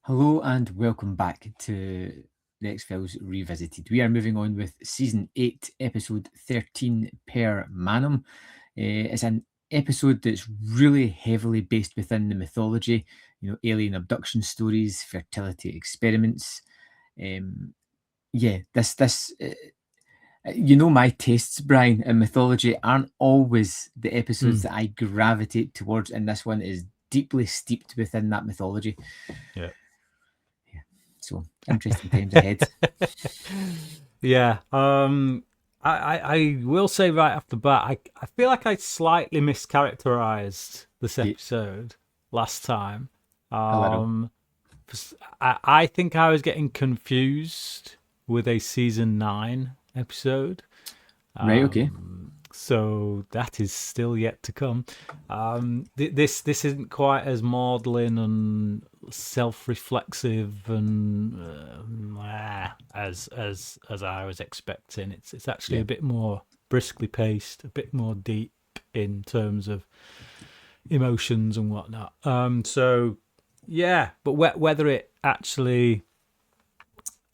Hello and welcome back to the X-Files Revisited. We are moving on with Season 8, Episode 13, Per Manum. It's an episode that's really heavily based within the mythology, alien abduction stories, fertility experiments. My tastes, Brian, in mythology aren't always the episodes that I gravitate towards, and this one is deeply steeped within that mythology. Yeah. So interesting times ahead. Yeah. I will say right off the bat, I feel like I slightly mischaracterized this episode last time. A little. I think I was getting confused with a season 9 episode. Right, okay. So that is still yet to come. This isn't quite as maudlin and self-reflexive and as I was expecting. It's actually a bit more briskly paced, a bit more deep in terms of emotions and whatnot. So yeah, but whether it actually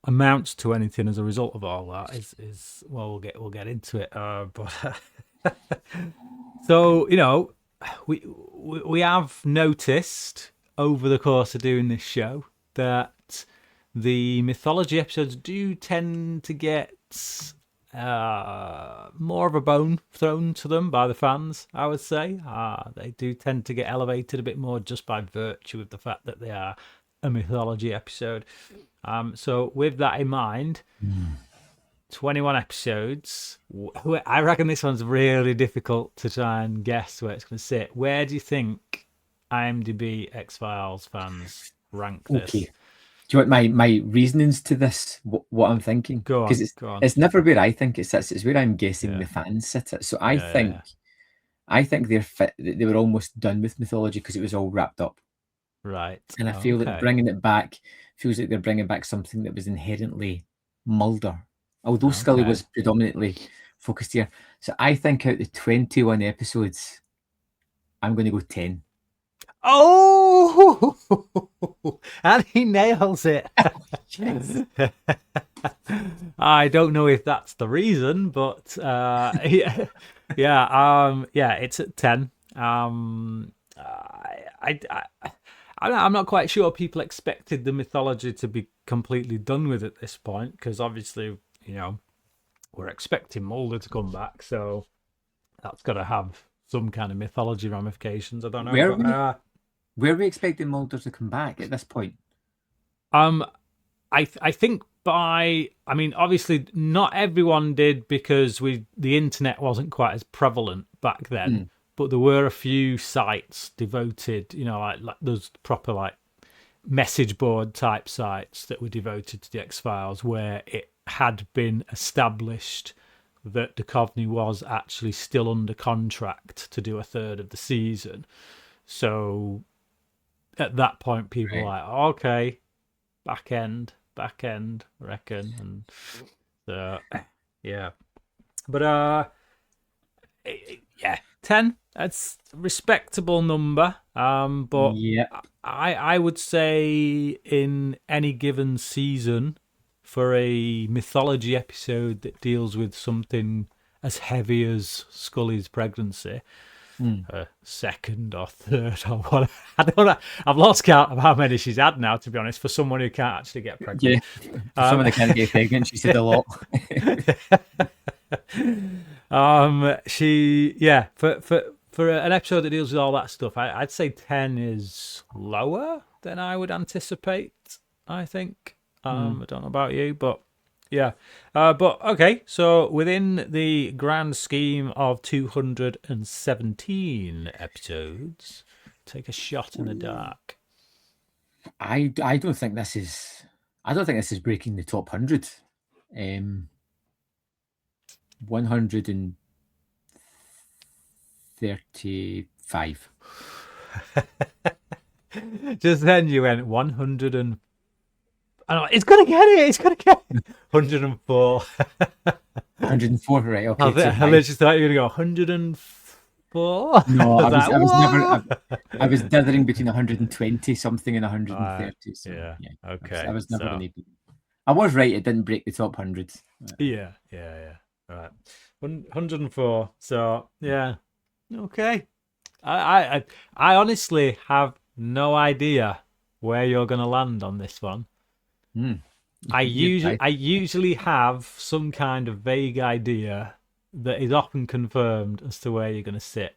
amounts to anything as a result of all that is well, we'll get into it. But so we have noticed over the course of doing this show that the mythology episodes do tend to get more of a bone thrown to them by the fans, I would say. They do tend to get elevated a bit more just by virtue of the fact that they are a mythology episode. So with that in mind, 21 episodes. I reckon this one's really difficult to try and guess where it's going to sit. Where do you think IMDb X-Files fans rank this? Okay. Do you want my reasonings to this? What I'm thinking? Go on. Because it's never where I think it sits. It's where I'm guessing the fans sit it. So I think they were almost done with mythology because it was all wrapped up. Right. And I feel that bringing it back feels like they're bringing back something that was inherently Mulder, although Scully was predominantly focused here. So I think out of the 21 episodes, I'm going to go 10. Oh, and he nails it. I don't know if that's the reason, but yeah, it's at 10. I'm not quite sure people expected the mythology to be completely done with at this point, because obviously, we're expecting Mulder to come back, so that's got to have some kind of mythology ramifications. I don't know. Were we expecting Mulder to come back at this point? I think obviously not everyone did, because the internet wasn't quite as prevalent back then. But there were a few sites devoted, like those proper message board type sites that were devoted to the X-Files, where it had been established that Duchovny was actually still under contract to do a third of the season. So at that point, people were like, okay, back end, I reckon. And so, yeah. But, 10, that's a respectable number. But I would say in any given season, for a mythology episode that deals with something as heavy as Scully's pregnancy, second or third or what, I don't know. I've lost count of how many she's had now, to be honest, for someone who can't actually get pregnant. For someone that can't get pregnant, she said a lot. For an episode that deals with all that stuff, I'd say 10 is lower than I would anticipate, I think. I don't know about you, but yeah. But okay, so within the grand scheme of 217 episodes, take a shot in the dark. I don't think this is breaking the top 100. 135. Just then you went 100 and it's gonna get it. It's gonna get it. 104. 104, right? Okay. I literally thought you were gonna go 100 and 4. No, I was, Like, I was never. what? I was dithering between 120 something and Right. 130. So Yeah. yeah, I Okay. was never So going to. I was right. It didn't break the top 100. yeah. Right. 104. So yeah. Okay. I honestly have no idea where you're going to land on this one. Hmm. I You usually try. I usually have some kind of vague idea that is often confirmed as to where you're going to sit.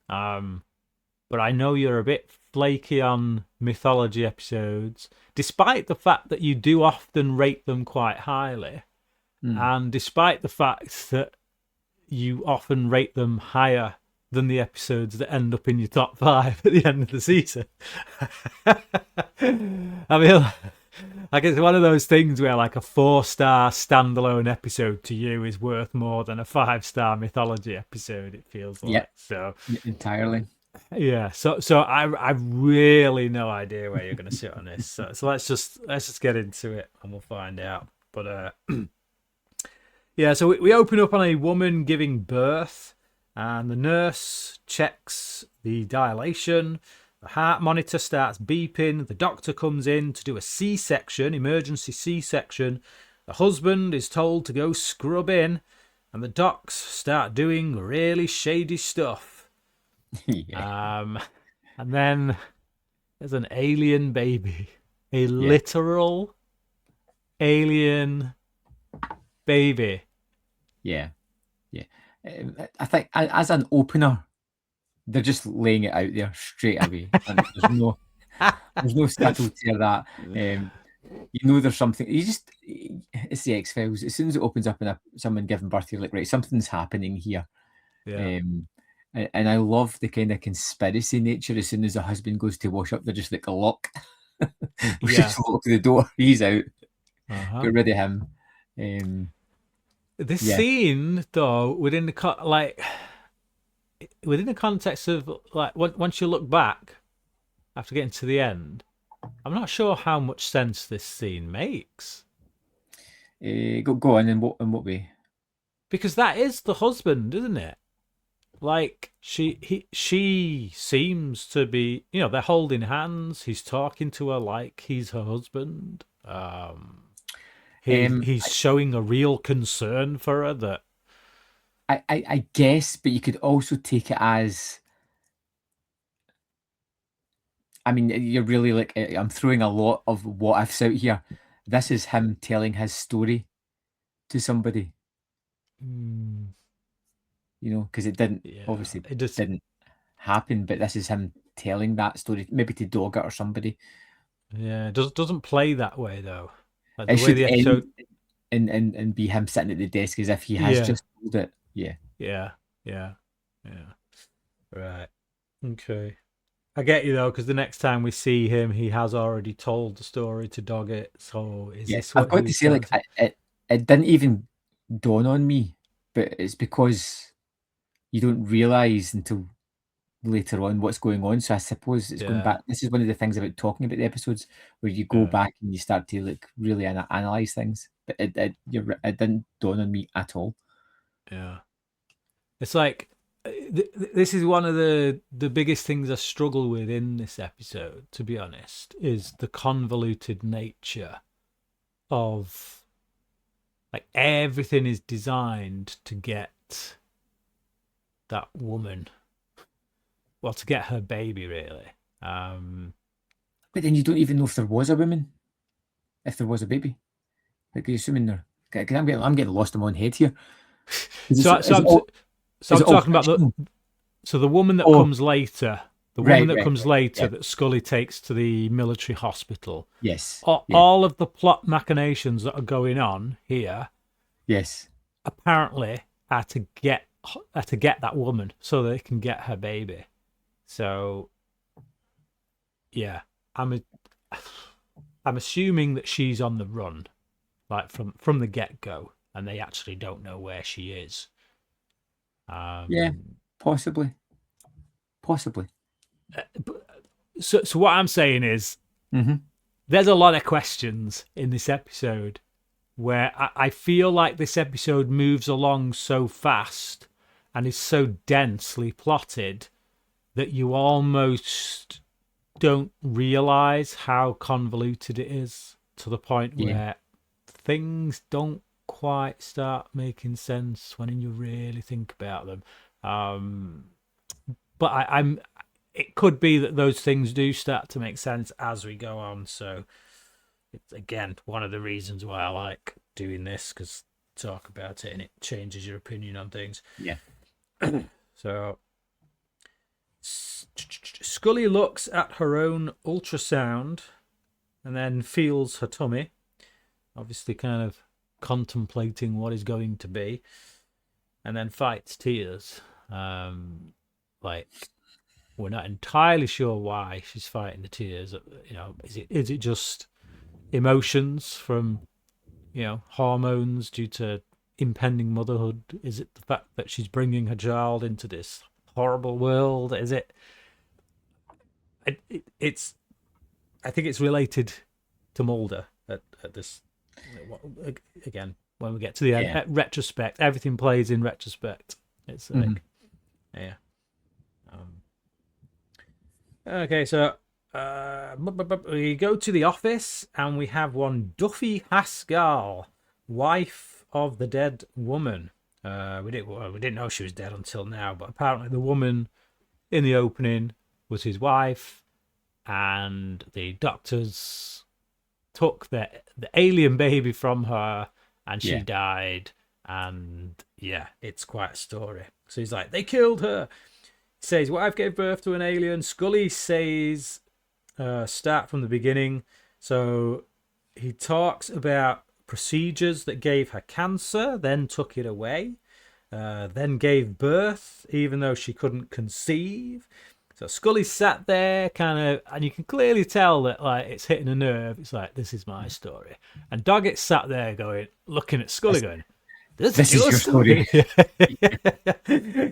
But I know you're a bit flaky on mythology episodes, despite the fact that you do often rate them quite highly, Hmm. and despite the fact that you often rate them higher than the episodes that end up in your top 5 at the end of the season. I mean, like it's one of those things where like a 4-star standalone episode to you is worth more than a 5-star mythology episode. It feels Yeah, like so. entirely. Yeah, so I really no idea where you're going to sit on this. So let's just get into it and we'll find out. But yeah, so we open up on a woman giving birth, and the nurse checks the dilation. The heart monitor starts beeping. The doctor comes in to do a C-section, emergency C-section. The husband is told to go scrub in, and the docs start doing really shady stuff. Yeah. And then there's an alien baby, a Yeah. literal alien baby. Yeah. I think as an opener, they're just laying it out there straight away, and there's no subtlety of that. You know, there's something. It's the X Files. As soon as it opens up and someone giving birth, you're like, right, something's happening here. Yeah. And I love the kind of conspiracy nature. As soon as the husband goes to wash up, they're just like a lock. We Yeah. just lock the door. He's out. Uh-huh. Get rid of him. This Yeah. scene, though, within the context of like once you look back after getting to the end, I'm not sure how much sense this scene makes. Go on. In what way? Because that is the husband, isn't it? Like she seems to be, they're holding hands. He's talking to her like he's her husband. He's showing a real concern for her that. I guess, but you could also take it as. I mean, you're really like I'm throwing a lot of what ifs out here. This is him telling his story to somebody, because it didn't obviously It just didn't happen, but this is him telling that story, maybe to Doggett or somebody. doesn't play that way though. Like It the way should the episode. end and be him sitting at the desk as if he has just told it. Yeah. Yeah. Right. Okay. I get you though, because the next time we see him, he has already told the story to Doggett. So is this what I've got to say, like, it didn't even dawn on me, but it's because you don't realise until later on what's going on. So I suppose it's going back. This is one of the things about talking about the episodes where you go back and you start to like really analyze things. But it didn't dawn on me at all. Yeah. It's like this is one of the biggest things I struggle with in this episode, to be honest, is the convoluted nature of like everything is designed to get that woman, well, to get her baby, really. But then you don't even know if there was a woman, if there was a baby. Like, you're assuming there. I'm getting lost in my own head here. So I'm talking about the woman that comes later. The woman that comes later that Scully takes to the military hospital. Yes. All of the plot machinations that are going on here. Yes. Apparently are to get that woman so they can get her baby. So yeah, I'm assuming that she's on the run, like from the get-go, and they actually don't know where she is. Yeah, possibly. So what I'm saying is, there's a lot of questions in this episode where I feel like this episode moves along so fast and is so densely plotted that you almost don't realize how convoluted it is, to the point where things don't quite start making sense when you really think about them. But it could be that those things do start to make sense as we go on. So it's, again, one of the reasons why I like doing this, because talk about it and it changes your opinion on things. Yeah. So Scully looks at her own ultrasound and then feels her tummy, obviously kind of contemplating what is going to be, and then fights tears. Like, we're not entirely sure why she's fighting the tears. You know, is it just emotions from, you know, hormones due to impending motherhood? Is it the fact that she's bringing her child into this horrible world? Is it? It's. I think it's related to Mulder at this. Again, when we get to the end, at retrospect, everything plays in retrospect. It's like, yeah. Okay, so we go to the office and we have one Duffy Haskell, wife of the dead woman. We didn't know she was dead until now, but apparently the woman in the opening was his wife, and the doctors took the alien baby from her, and she died. And yeah, it's quite a story. So he's like, they killed her. He says, wife gave birth to an alien. Scully says, start from the beginning. So he talks about procedures that gave her cancer, then took it away, then gave birth, even though she couldn't conceive. So Scully sat there kind of, and you can clearly tell that, like, it's hitting a nerve. It's like, this is my story. And Doggett sat there going, looking at Scully going, this is your story.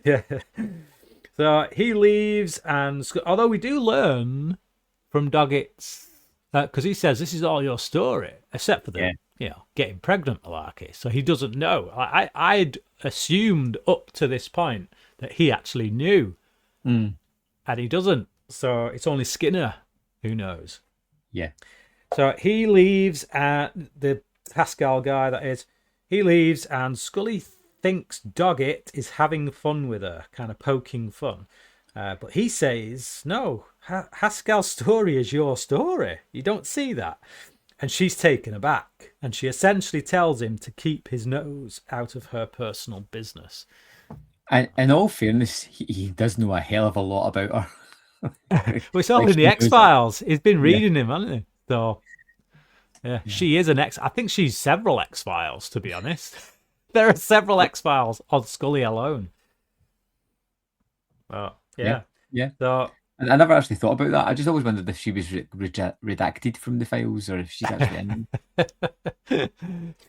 Yeah. So he leaves, and although we do learn from Doggett's, because he says, this is all your story, except for the, you know, getting pregnant malarkey. So he doesn't know. I'd assumed up to this point that he actually knew. And he doesn't. So it's only Skinner who knows. Yeah. So he leaves, the Haskell guy, that is, he leaves, and Scully thinks Doggett is having fun with her, kind of poking fun. But he says, no, Haskell's story is your story. You don't see that. And she's taken aback. And she essentially tells him to keep his nose out of her personal business. And in all fairness, he does know a hell of a lot about her. Well, it's all in the X-Files. He's been reading him, hasn't he? So, yeah, she is an X. I think she's several X-Files, to be honest. There are several X-Files on Scully alone. Oh, yeah. So, I never actually thought about that. I just always wondered if she was redacted from the files, or if she's actually in them.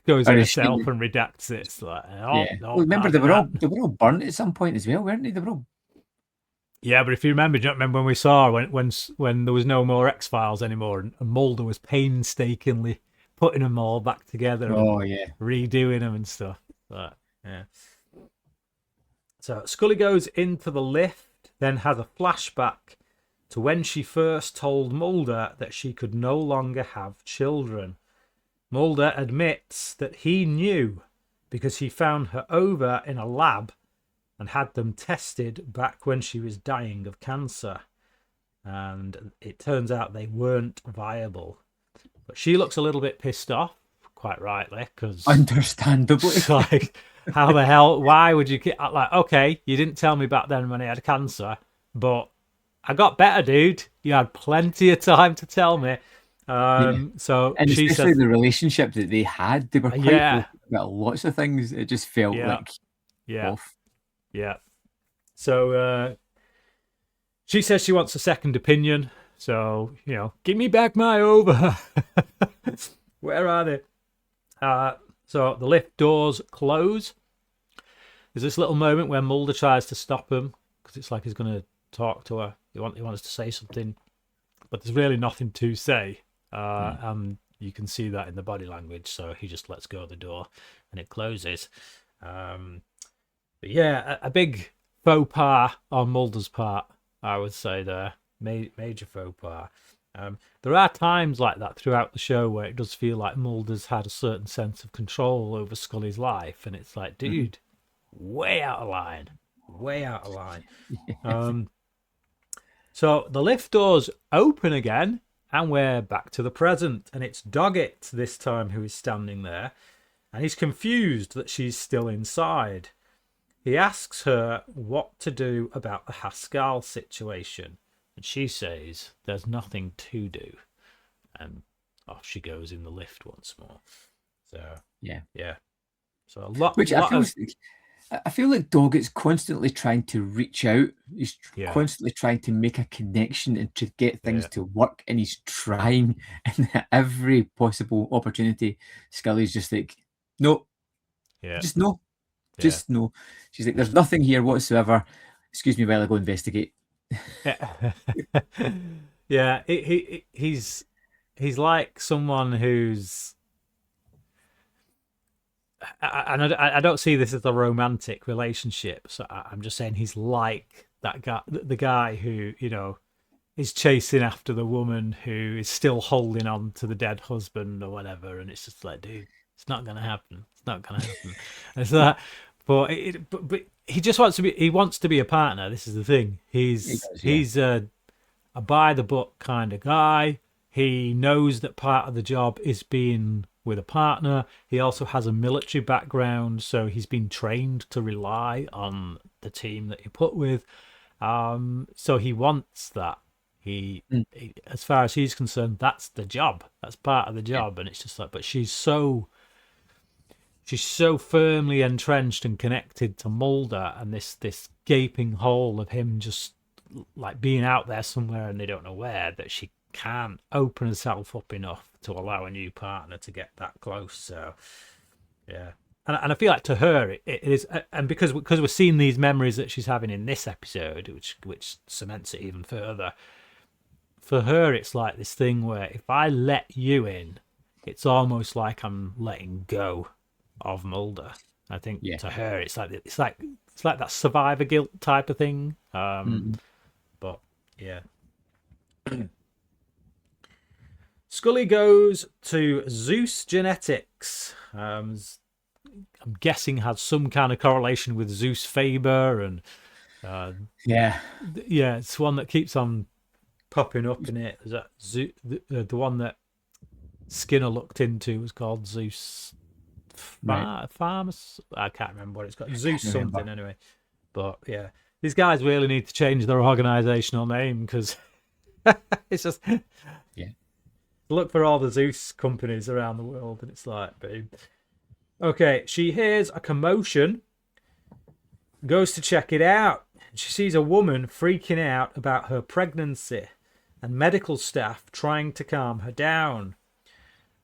Goes in herself and redacts it. It's like, well, remember, they were all burnt at some point as well, weren't they? They were all. Yeah, but if you remember, do you remember when we saw when there was no more X-Files anymore, and Mulder was painstakingly putting them all back together, redoing them and stuff. But, yeah. So Scully goes into the lift, then has a flashback to when she first told Mulder that she could no longer have children. Mulder admits that he knew because he found her over in a lab and had them tested back when she was dying of cancer. And it turns out they weren't viable. But she looks a little bit pissed off, quite rightly, because... Understandably. It's like, how the hell, why would you... Like, okay, you didn't tell me back then when I had cancer, but I got better, dude. You had plenty of time to tell me. So and she especially says, the relationship that they had, they were quite open about lots of things. It just felt like off. Yeah. So she says she wants a second opinion. So, you know, give me back my over. Where are they? So the lift doors close. There's this little moment where Mulder tries to stop him because it's like he's going to talk to her. He wants to say something, but there's really nothing to say. And you can see that in the body language. So he just lets go of the door and it closes. But yeah, a big faux pas on Mulder's part, I would say there. Major faux pas. There are times like that throughout the show where it does feel like Mulder's had a certain sense of control over Scully's life, and it's like, dude, way out of line. Way out of line. So the lift doors open again, and we're back to the present, and it's Doggett this time who is standing there, and he's confused that she's still inside. He asks her what to do about the Haskell situation, and she says there's nothing to do, and off she goes in the lift once more. So Yeah. So a lot. Which I feel like Doggett's constantly trying to reach out. He's constantly trying to make a connection and to get things to work, and he's trying, and every possible opportunity, Scully's just like, no, just no. Just no. She's like, there's nothing here whatsoever. Excuse me while I go investigate. Yeah, he's like someone who's. I don't see this as a romantic relationship, so I'm just saying he's like that guy, the guy who, you know, is chasing after the woman who is still holding on to the dead husband or whatever, and it's just like, dude, it's not gonna happen. It's not gonna happen. It's that. But he just wants to be. He wants to be a partner. This is the thing. He's a by the book kind of guy. He knows that part of the job is being with a partner. He also has a military background, so he's been trained to rely on the team that you put with. So he wants that. He, as far as he's concerned, that's the job. That's part of the job, and it's just like, but she's so firmly entrenched and connected to Mulder, and this gaping hole of him just like being out there somewhere and they don't know where, that she can't open herself up enough to allow a new partner to get that close. So yeah, and I feel like to her it is, and because we're seeing these memories that she's having in this episode, which cements it even further. For her, it's like this thing where if I let you in, it's almost like I'm letting go of Mulder. I think to her, it's like that survivor guilt type of thing. But yeah. Scully goes to Zeus Genetics. I'm guessing has some kind of correlation with Zeus Faber, and it's one that keeps on popping up in it. Is that the one that Skinner looked into was called Zeus Farmers? I can't remember what it's called. Zeus something anyway. But yeah, these guys really need to change their organizational name, because it's just look for all the Zeus companies around the world, and it's like, boom. Okay, she hears a commotion, goes to check it out. She sees a woman freaking out about her pregnancy and medical staff trying to calm her down.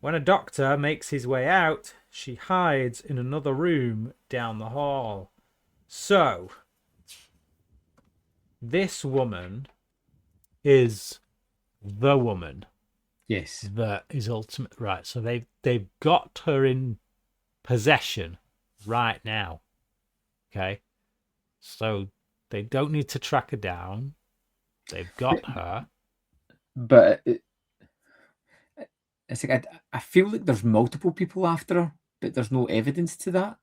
When a doctor makes his way out, she hides in another room down the hall. So, this woman is the woman. Yes. That is ultimate. Right, so they've got her in possession right now. Okay? So they don't need to track her down. They've got her. But it's like I feel like there's multiple people after her, but there's no evidence to that.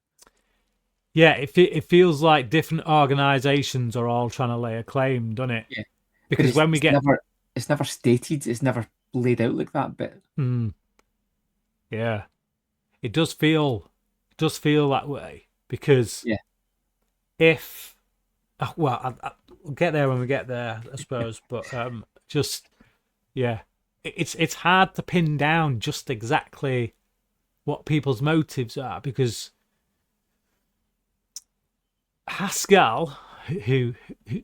Yeah, it feels like different organisations are all trying to lay a claim, doesn't it? Yeah. Because when we get... It's never stated. It's never laid out like that, but... Yeah. It does feel that way, because if... Well, we'll get there when we get there, I suppose, but it's hard to pin down just exactly what people's motives are, because Haskell, who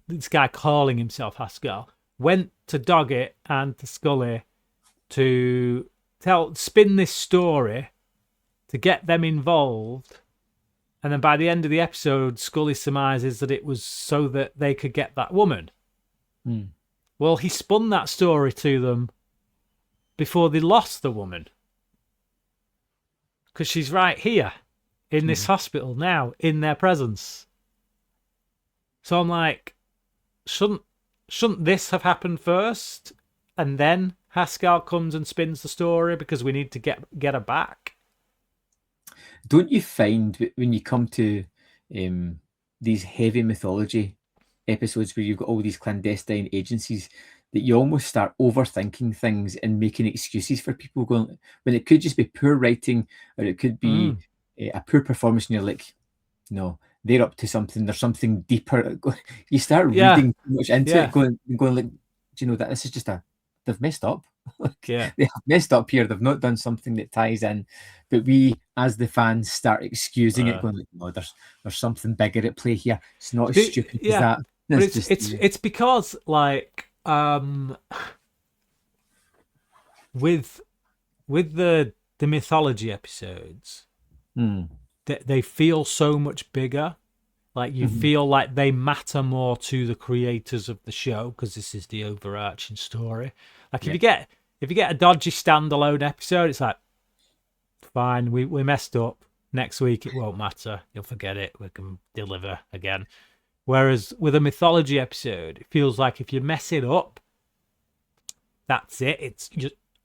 this guy calling himself Haskell, went to Doggett and to Scully to spin this story to get them involved, and then by the end of the episode, Scully surmises that it was so that they could get that woman. Well, he spun that story to them before they lost the woman, because she's right here in this hospital now, in their presence. So I'm like, shouldn't this have happened first, and then Haskell comes and spins the story because we need to get her back? Don't you find when you come to these heavy mythology episodes where you've got all these clandestine agencies that you almost start overthinking things and making excuses for people going when it could just be poor writing or it could be a poor performance and you're like, no, they're up to something. There's something deeper. You start Yeah, reading too much into it, yeah, going like, do you know that this is just they've messed up. Like yeah. they have messed up here. They've not done something that ties in. But we, as the fans, start excusing it, going like, no, there's something bigger at play here. It's not as stupid as Yeah, that. but It's just it's because like with the mythology episodes, they feel so much bigger. Like you feel like they matter more to the creators of the show because this is the overarching story. Like yeah, if you get a dodgy standalone episode, it's like fine, we messed up. Next week it won't matter. You'll forget it. We can deliver again. Whereas with a mythology episode, it feels like if you mess it up, that's it.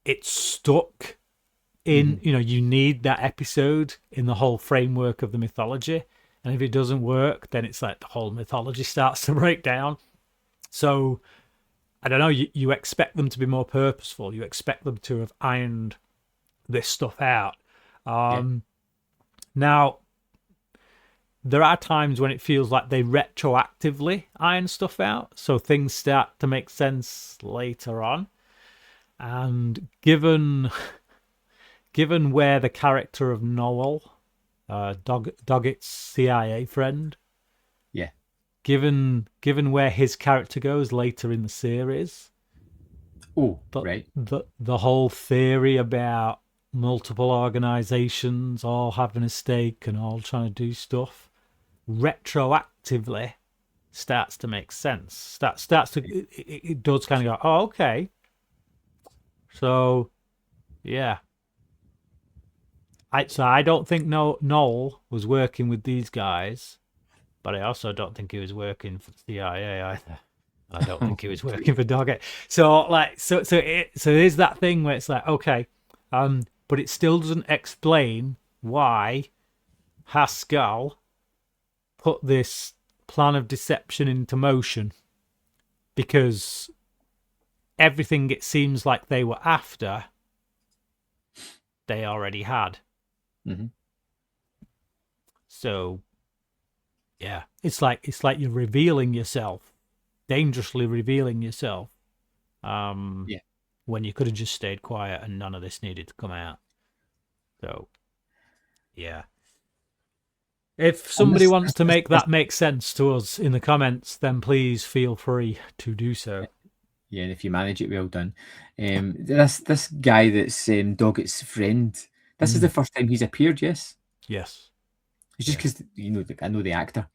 It's stuck in. You know, you need that episode in the whole framework of the mythology. And if it doesn't work, then it's like the whole mythology starts to break down. So I don't know. You expect them to be more purposeful. You expect them to have ironed this stuff out. yeah. Now, there are times when it feels like they retroactively iron stuff out, so things start to make sense later on. And given where the character of Noel, Doggett's CIA friend, Yeah. given where his character goes later in the series, Oh, but right. the whole theory about multiple organizations all having a stake and all trying to do stuff retroactively starts to make sense. Starts to it does kind of go, oh, okay. So yeah, I don't think Noel was working with these guys, but I also don't think he was working for the CIA either. I don't think he was working for Doggett. So there's that thing where it's like, okay, but it still doesn't explain why Haskell put this plan of deception into motion, because everything it seems like they were after, they already had. So yeah, it's like you're revealing yourself, dangerously revealing yourself, Yeah. when you could have just stayed quiet and none of this needed to come out. So yeah, if And somebody wants to make that make sense to us in the comments, then please feel free to do so. yeah, and if you manage it, well done. This guy that's Doggett's friend. This is the first time he's appeared. Yes, Yes. it's just because I know the actor.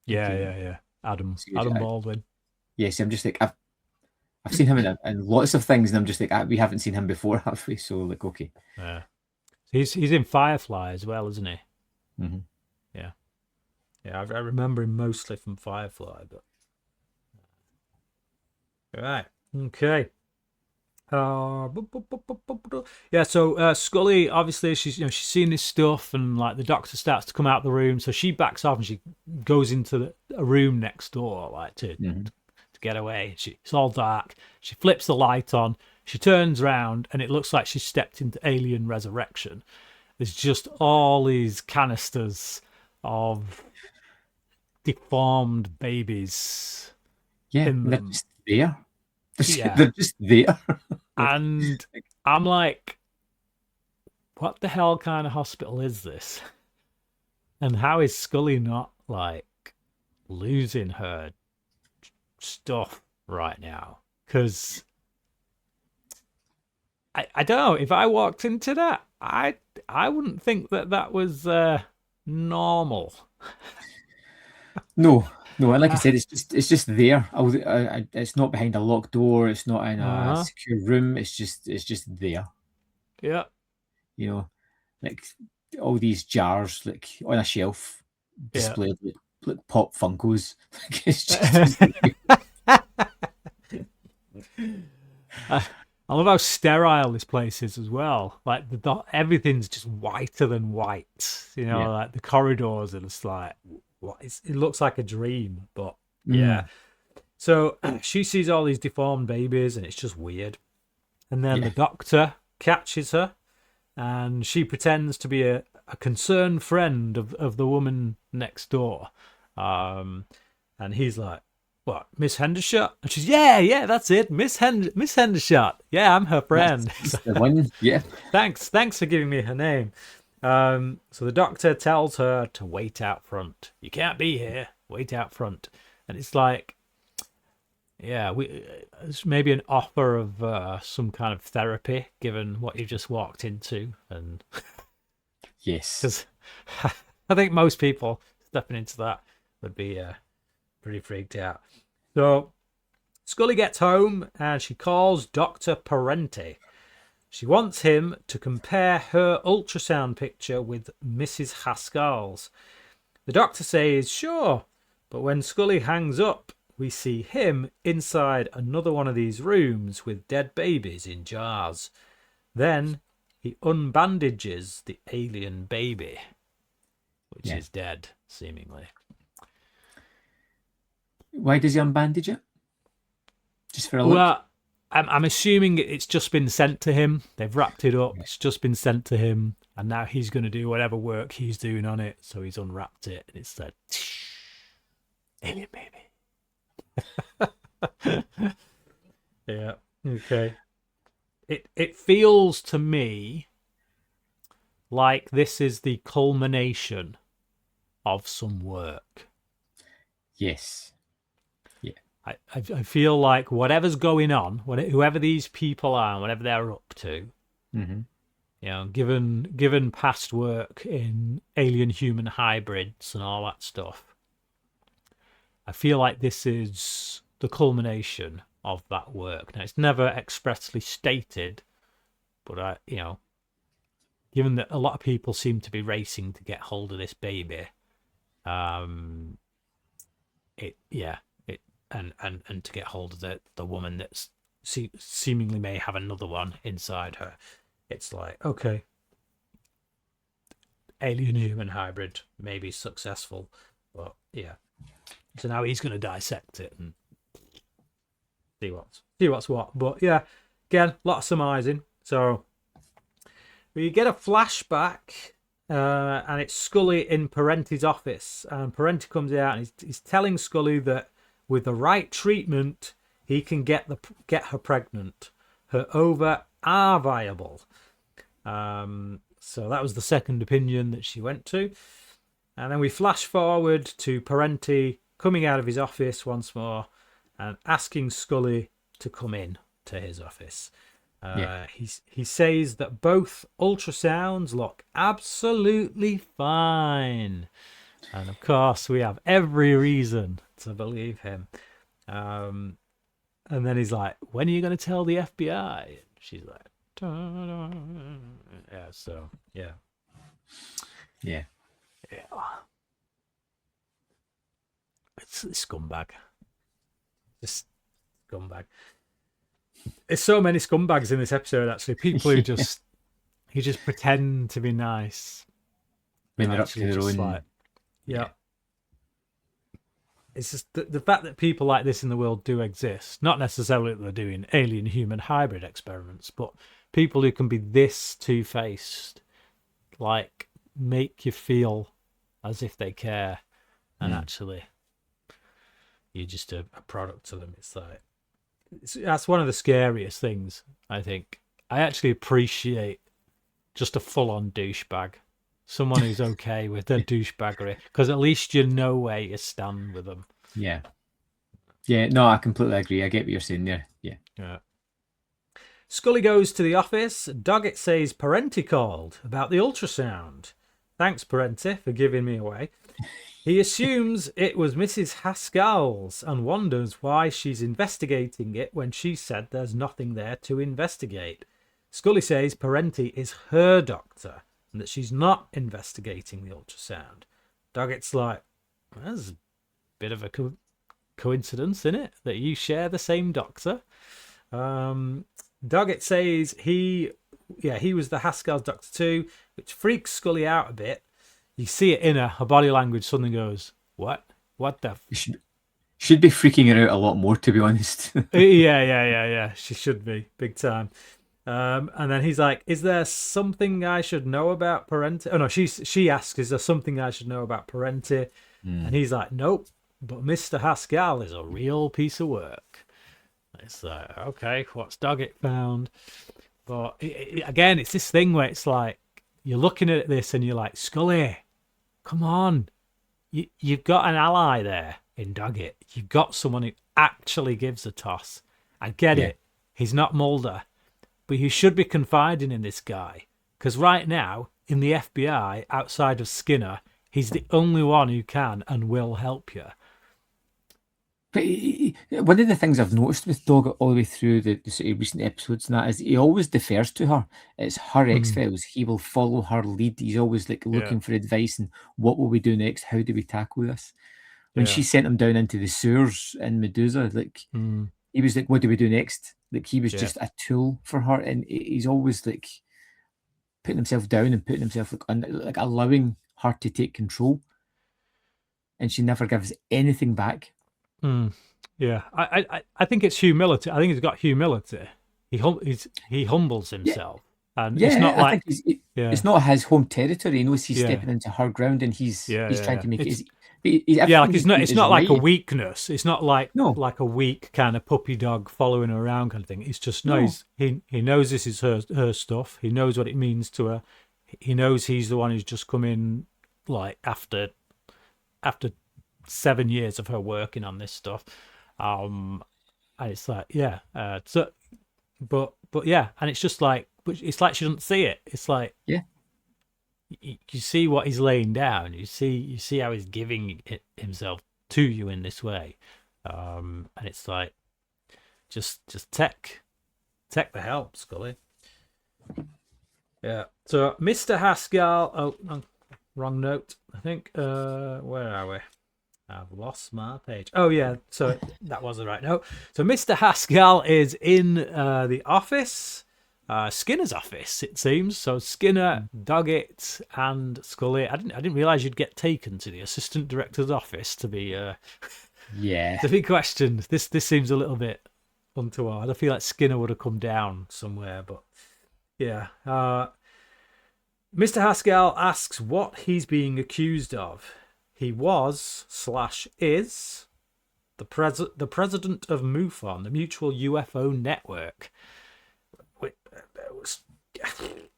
Yeah. Adam So Baldwin. yes, I'm just like I've seen him in lots of things, and I'm just like we haven't seen him before, have we? So like, okay. Yeah. He's in Firefly as well, isn't he? Yeah. Yeah, I remember him mostly from Firefly, but right. Okay. Yeah, so Scully, obviously she's seen this stuff, and like the doctor starts to come out of the room, so she backs off and she goes into a room next door, like to get away. It's all dark. She flips the light on. She turns around, and it looks like she's stepped into Alien Resurrection. There's just all these canisters of deformed babies Yeah, in they're them. just there. Yeah. They're just there. And I'm like, what the hell kind of hospital is this? And how is Scully not like losing her stuff right now? Because I don't know, if I walked into that, I wouldn't think that was normal. No, and like I said, it's just there. It's not behind a locked door. It's not in a secure room. It's just there. Yeah. You know, like all these jars, like on a shelf, displayed. like pop Funkos. It's just I love how sterile this place is as well. Like everything's just whiter than white. Yeah. Like the corridors are just like, what? It looks like a dream. But yeah. So she sees all these deformed babies, and it's just weird. And then the doctor catches her, and she pretends to be a concerned friend of the woman next door. And he's like, "What, Miss Hendershot?" And she's, yeah, that's it, Miss Hendershot. Yeah, I'm her friend. That's the one. Yeah. Thanks for giving me her name. So the doctor tells her to wait out front. You can't be here. Wait out front. And it's like, yeah, it's maybe an offer of some kind of therapy, given what you just walked into. And Yes. because I think most people stepping into that would be pretty freaked out. So Scully gets home and she calls Dr. Parenti. She wants him to compare her ultrasound picture with Mrs. Haskell's. The doctor says, sure, but when Scully hangs up, we see him inside another one of these rooms with dead babies in jars. Then he unbandages the alien baby, which is dead, seemingly. Why does he unbandage it? Just for a look? Well, I'm assuming it's just been sent to him. They've wrapped it up. It's just been sent to him. And now he's going to do whatever work he's doing on it. So he's unwrapped it. And it's that alien baby. Yeah. Okay. It feels to me like this is the culmination of some work. Yes. I feel like whatever's going on, whoever these people are, whatever they're up to, given past work in alien-human hybrids and all that stuff, I feel like this is the culmination of that work. Now, it's never expressly stated, but given that a lot of people seem to be racing to get hold of this baby, and to get hold of the woman that seemingly may have another one inside her. It's like, okay, alien-human hybrid may be successful, but yeah. So now he's going to dissect it and see what's what. But yeah, again, a lot of surmising. So we get a flashback, and it's Scully in Parenti's office, and Parenti comes out and he's telling Scully that with the right treatment, he can get her pregnant. Her ova are viable. So that was the second opinion that she went to. And then we flash forward to Parenti coming out of his office once more and asking Scully to come in to his office. He says that both ultrasounds look absolutely fine. And of course, we have every reason to believe him. And then he's like, when are you going to tell the FBI? And she's like, da-da. Yeah, so, yeah. Yeah. Yeah. It's a scumbag. Just scumbag. There's so many scumbags in this episode, actually. People who just pretend to be nice. When they're up to their own. Like, yeah. It's just the fact that people like this in the world do exist. Not necessarily that they're doing alien-human hybrid experiments, but people who can be this two-faced, like, make you feel as if they care, and actually you're just a product to them. It's like, that's one of the scariest things, I think. I actually appreciate just a full-on douchebag. Someone who's okay with their douchebaggery, because at least you know where you stand with them. Yeah. Yeah, no, I completely agree. I get what you're saying there. Yeah. Scully goes to the office. Doggett says Parenti called about the ultrasound. Thanks, Parenti, for giving me away. He assumes it was Mrs. Haskell's and wonders why she's investigating it when she said there's nothing there to investigate. Scully says Parenti is her doctor and that she's not investigating the ultrasound. Doggett's like, That's a bit of a coincidence, isn't it, that you share the same doctor. Doggett says he was the Haskell's doctor too, which freaks Scully out a bit. You see it in her body language suddenly goes, what the should be freaking her out a lot more, to be honest. yeah, she should be big time. And then he's like, is there something I should know about Parenti? Oh no, she asks, is there something I should know about Parenti? And he's like, nope, but Mr. Haskell is a real piece of work. It's like, okay, what's Doggett found? But again, it's this thing where it's like, you're looking at this and you're like, Scully, come on. You've got an ally there in Doggett. You've got someone who actually gives a toss. I get it. He's not Mulder. But you should be confiding in this guy. Because right now, in the FBI, outside of Skinner, he's the only one who can and will help you. But one of the things I've noticed with Doggett all the way through the sort of recent episodes and that is he always defers to her. It's her X-Files. He will follow her lead. He's always like looking for advice and what will we do next? How do we tackle this? When she sent him down into the sewers in Medusa, like he was like, what do we do next? Like he was just a tool for her, and he's always like putting himself down and putting himself like allowing her to take control, and she never gives anything back. Yeah, I think it's humility. I think he's got humility. He humbles himself, and it's not like it's not his home territory. He knows he's stepping into her ground, and he's trying to make it. Like it's not like a weakness. It's not like like a weak kind of puppy dog following her around kind of thing. It's just he knows this is her stuff. He knows what it means to her. He knows he's the one who's just come in like after 7 years of her working on this stuff. And it's like so but yeah, and it's just like, but it's like she doesn't see it. It's like you see what he's laying down. You see how he's giving himself to you in this way, and it's like just take the help, Scully. Yeah. So Mr. Haskell. Oh, no, wrong note. I think. Where are we? I've lost my page. Oh yeah. So that was the right note. So Mr. Haskell is in the office. Skinner's office, it seems. So Skinner, Doggett, and Scully. I didn't realize you'd get taken to the assistant director's office to be to be questioned. This seems a little bit untoward. I feel like Skinner would have come down somewhere, but yeah. Mr. Haskell asks what he's being accused of. He was/is the president of MUFON, the Mutual UFO Network.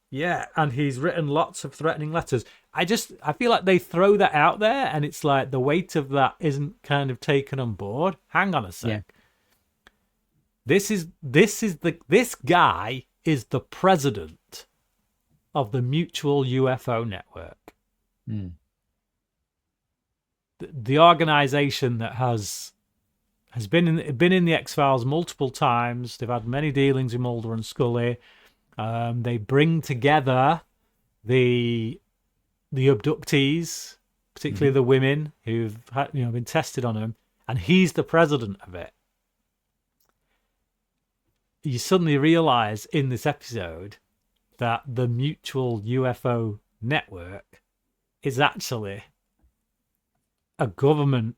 Yeah, and he's written lots of threatening letters. I feel like they throw that out there, and it's like the weight of that isn't kind of taken on board. Hang on a sec. Yeah. This guy is the president of the Mutual UFO Network. The organization that has been in the X-Files multiple times. They've had many dealings with Mulder and Scully. They bring together the abductees, particularly the women who've been tested on them, and he's the president of it. You suddenly realize in this episode that the Mutual UFO Network is actually a government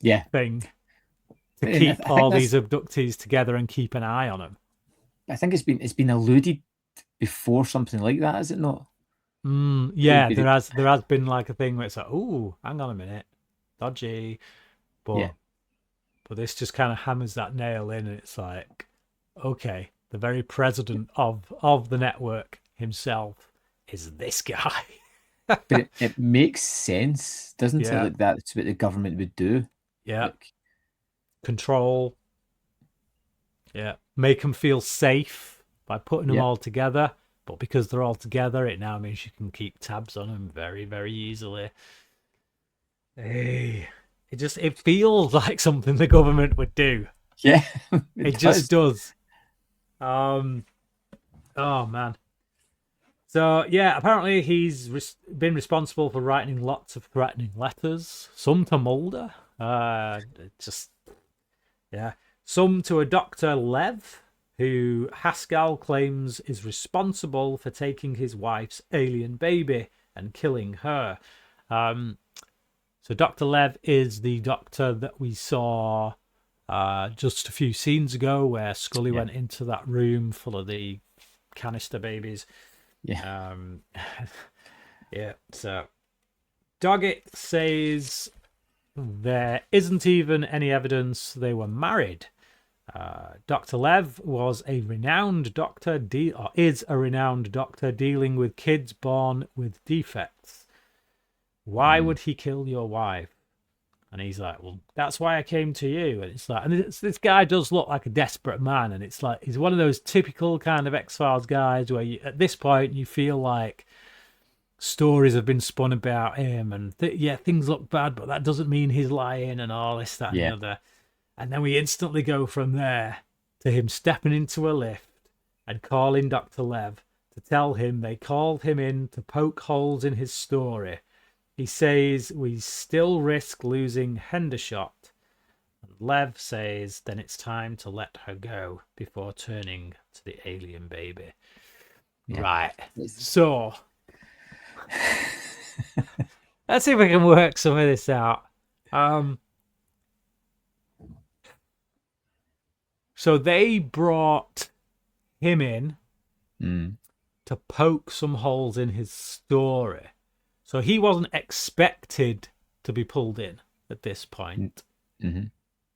thing to keep all these abductees together and keep an eye on them. I think it's been alluded before, something like that, is it not? Yeah, there has been like a thing where it's like, oh, hang on a minute, dodgy, but this just kind of hammers that nail in, and it's like, okay, the very president of the network himself is this guy. But it makes sense, doesn't it? Like that's what the government would do. Yeah. Like, control. Yeah. Make them feel safe by putting them all together. But because they're all together, it now means you can keep tabs on them very, very easily. Hey, it feels like something the government would do. Yeah. It just does. Oh man. So yeah, apparently he's been responsible for writing lots of threatening letters, some to Mulder, just yeah, some to a Dr. Lev, who Haskell claims is responsible for taking his wife's alien baby and killing her. So Dr. Lev is the doctor that we saw just a few scenes ago, where Scully went into that room full of the canister babies. Yeah. Yeah. So Doggett says there isn't even any evidence they were married. Dr. Lev was a renowned doctor, or is a renowned doctor dealing with kids born with defects. Why would he kill your wife? And he's like, well, that's why I came to you. And it's like, and this guy does look like a desperate man. And it's like, he's one of those typical kind of X-Files guys where you, at this point you feel like stories have been spun about him. And things look bad, but that doesn't mean he's lying and all this, that, and the other. And then we instantly go from there to him stepping into a lift and calling Dr. Lev to tell him they called him in to poke holes in his story. He says we still risk losing Hendershot. And Lev says then it's time to let her go before turning to the alien baby. Yeah. Right. So let's see if we can work some of this out. So they brought him in to poke some holes in his story. So he wasn't expected to be pulled in at this point. Mm-hmm.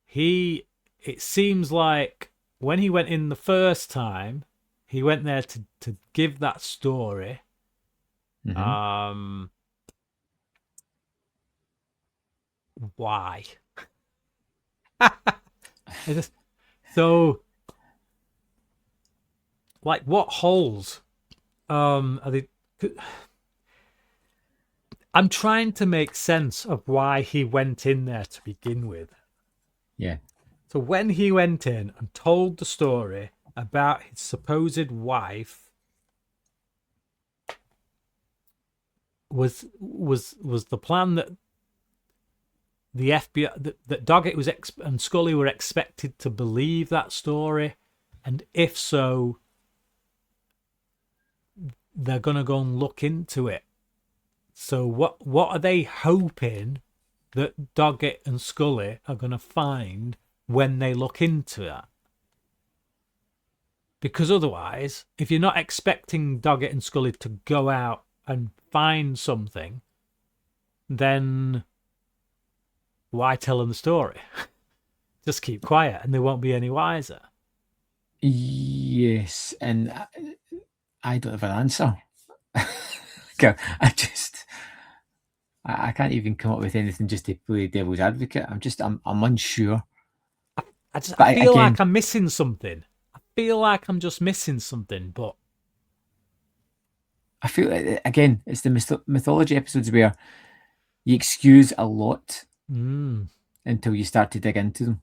It seems like when he went in the first time, he went there to give that story. Mm-hmm. Why? So, like, what holes are they? I'm trying to make sense of why he went in there to begin with. Yeah. So when he went in and told the story about his supposed wife, was the plan that the FBI, that Doggett was and Scully were expected to believe that story, and if so, they're gonna go and look into it. So what are they hoping that Doggett and Scully are going to find when they look into that? Because otherwise, if you're not expecting Doggett and Scully to go out and find something, then why tell them the story? Just keep quiet and they won't be any wiser. Yes, and I don't have an answer. I can't even come up with anything just to play devil's advocate. I'm unsure. I feel like I'm missing something. I feel like I'm just missing something, but I feel like, again, it's the mythology episodes where you excuse a lot until you start to dig into them.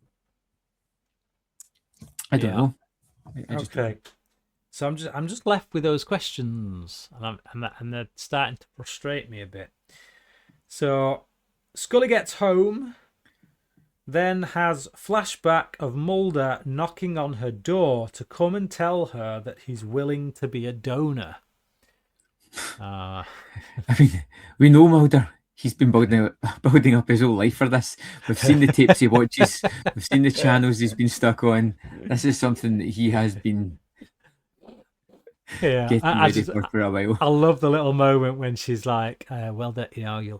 I don't know. Okay. So I'm just left with those questions, and they're starting to frustrate me a bit. So Scully gets home, then has flashback of Mulder knocking on her door to come and tell her that he's willing to be a donor. I mean, we know Mulder. He's been building up his whole life for this. We've seen the tapes he watches. We've seen the channels he's been stuck on. This is something that he has been getting ready for a while. I love the little moment when she's like, "Well, that you'll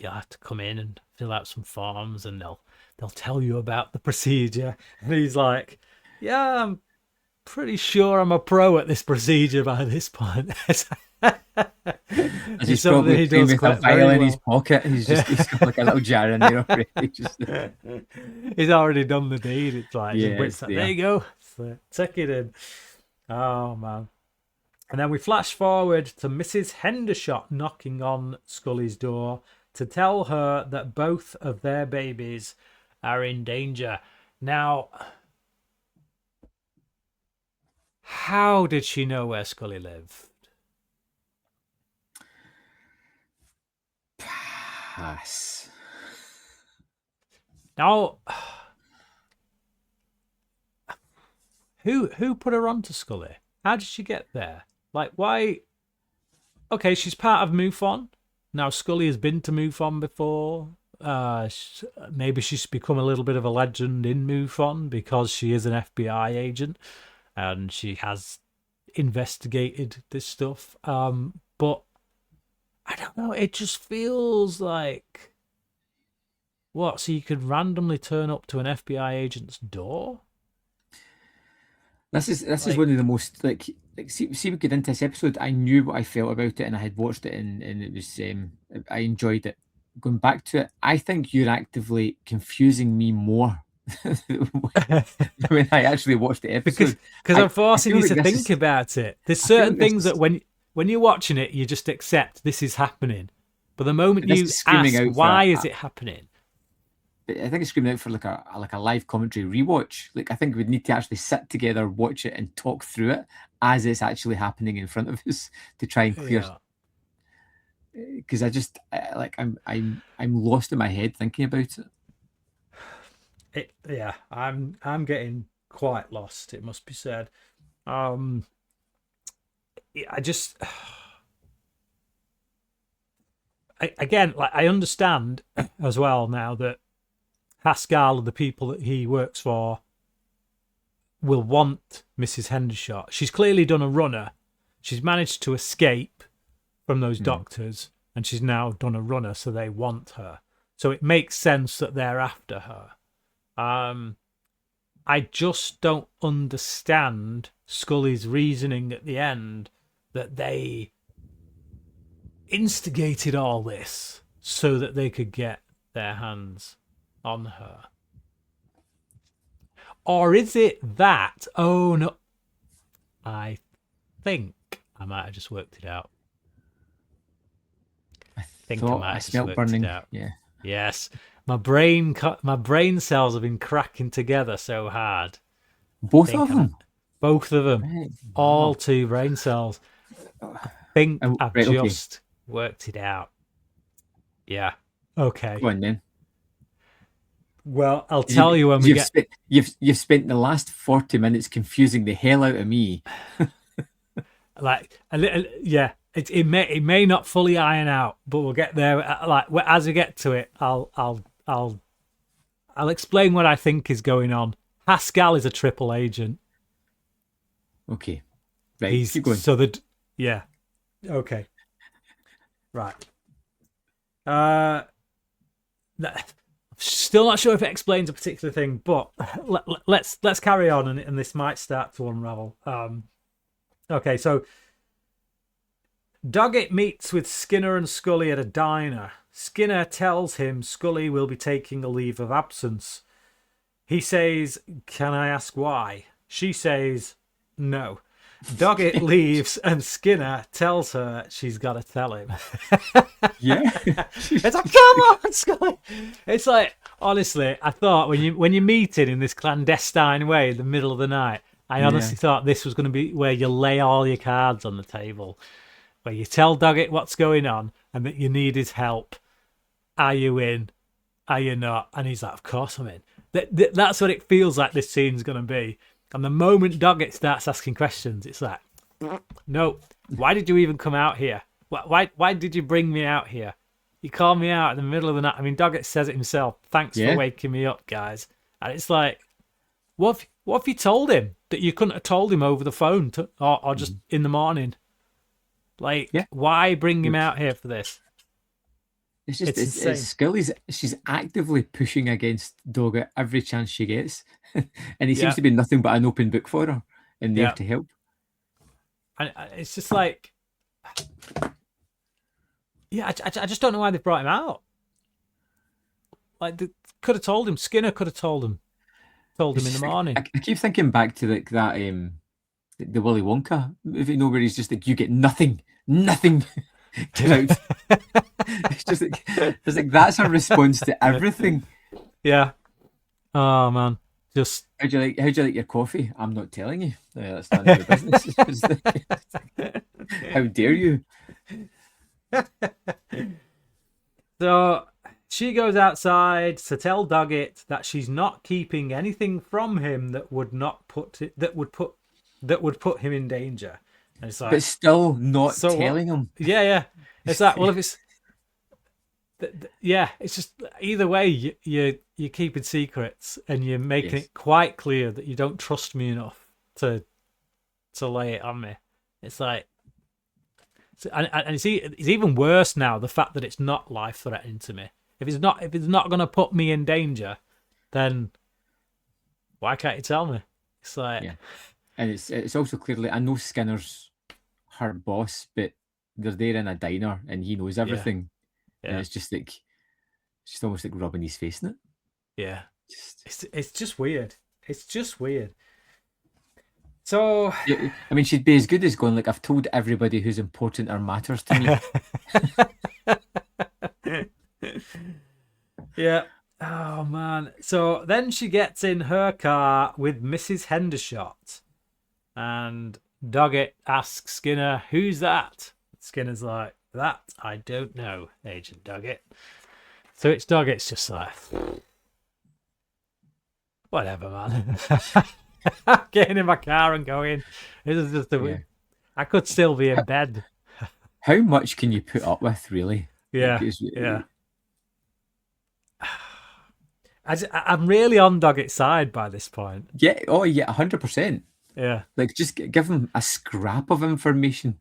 have to come in and fill out some forms, and they'll tell you about the procedure." And he's like, "Yeah, I'm pretty sure I'm a pro at this procedure by this point." He's probably playing with a vial in his pocket. He's got like a little jar in there already. He's already done the deed. It's like, there you go. So, take it in. Oh man. And then we flash forward to Mrs. Hendershot knocking on Scully's door to tell her that both of their babies are in danger. Now, how did she know where Scully lived? Pass. Now, who put her on to Scully? How did she get there? Like, why? Okay, she's part of MUFON. Now, Scully has been to MUFON before. Maybe she's become a little bit of a legend in MUFON because she is an FBI agent and she has investigated this stuff. But I don't know. It just feels like what? So you could randomly turn up to an FBI agent's door? This is one of the most like see we get into this episode. I knew what I felt about it, and I had watched it, and it was I enjoyed it. Going back to it, I think you're actively confusing me more when I actually watched the episode. Because I'm forcing you to think about it. There's certain things that when you're watching it, you just accept this is happening. But the moment you ask why is it happening, I think it's screaming out for like a live commentary rewatch. Like I think we'd need to actually sit together, watch it, and talk through it as it's actually happening in front of us to try and clear. Because I'm lost in my head thinking about it. I'm getting quite lost. It must be said. I understand as well now that Pascal and the people that he works for will want Mrs. Hendershot. She's clearly done a runner. She's managed to escape from those doctors, and she's now done a runner, so they want her. So it makes sense that they're after her. I just don't understand Scully's reasoning at the end that they instigated all this so that they could get their hands on her. Or is it that? Oh no, I think I might have just worked it out. I might have just worked it out. Yeah. Yes, my brain cells have been cracking together so hard. Both of them. Right. All 2 brain cells. I think I've just worked it out. Yeah. Okay. Go on then. Well, I'll tell you when we get. You've spent the last 40 minutes confusing the hell out of me. Like a little, yeah. It may not fully iron out, but we'll get there. Like as we get to it, I'll explain what I think is going on. Pascal is a triple agent. Okay, right. Keep going. Okay, right. Still not sure if it explains a particular thing, but let's carry on, and this might start to unravel. Okay, so Doggett meets with Skinner and Scully at a diner. Skinner tells him Scully will be taking a leave of absence. He says, "Can I ask why?" She says, "No." Doggett leaves and Skinner tells her she's got to tell him. Yeah. It's like, come on, Scully. It's like, honestly, I thought when you're meeting in this clandestine way in the middle of the night, I honestly thought this was going to be where you lay all your cards on the table, where you tell Doggett what's going on and that you need his help. Are you in? Are you not? And he's like, of course I'm in. That's what it feels like this scene's going to be. And the moment Doggett starts asking questions, it's like, no, why did you even come out here? Why did you bring me out here? You called me out in the middle of the night. I mean, Doggett says it himself. Thanks for waking me up, guys. And it's like, what have you told him that you couldn't have told him over the phone or just in the morning? Like, why bring him out here for this? It's just it's Scully's. She's actively pushing against Doggett every chance she gets, and he seems to be nothing but an open book for her and there to help. And it's just like, I just don't know why they brought him out. Like, they could have told him. Skinner could have told him in the morning. I keep thinking back to like that the Willy Wonka movie, where he's just like, you get nothing. Get out. It's like that's a response to everything. Yeah. Oh man. Just how'd you like your coffee? I'm not telling you. That's none of your business. How dare you? So she goes outside to tell Doggett that she's not keeping anything from him that would not put it, that would put him in danger. And it's But like, still not so what? telling him. Yeah, yeah. It's like, well, if it's yeah, it's just either way, you're keeping secrets and you're making Yes. it quite clear that you don't trust me enough to lay it on me. It's like, and it's even worse now, the fact that it's not life threatening to me. If it's not going to put me in danger, then why can't you tell me? It's like, Yeah. And it's also clearly, I know Skinner's her boss, but they're there in a diner and he knows everything. And yeah, it's just like, it's just almost like rubbing his face in it. yeah. Just, It's just weird. It's just weird. So yeah, I mean, she'd be as good as going, like, I've told everybody who's important or matters to me. yeah. Oh man. So then she gets in her car with Mrs. Hendershot, and Doggett asks Skinner, "Who's that?" Skinner's like, "That I don't know, Agent Doggett." So it's Doggett's just like, whatever, man. Getting in my car and going. This is just Yeah. I could still be in bed. How much can you put up with, really? Yeah, Like, yeah. I'm really on Doggett's side by this point. yeah, oh yeah, 100%. Yeah, Like, just give him a scrap of information.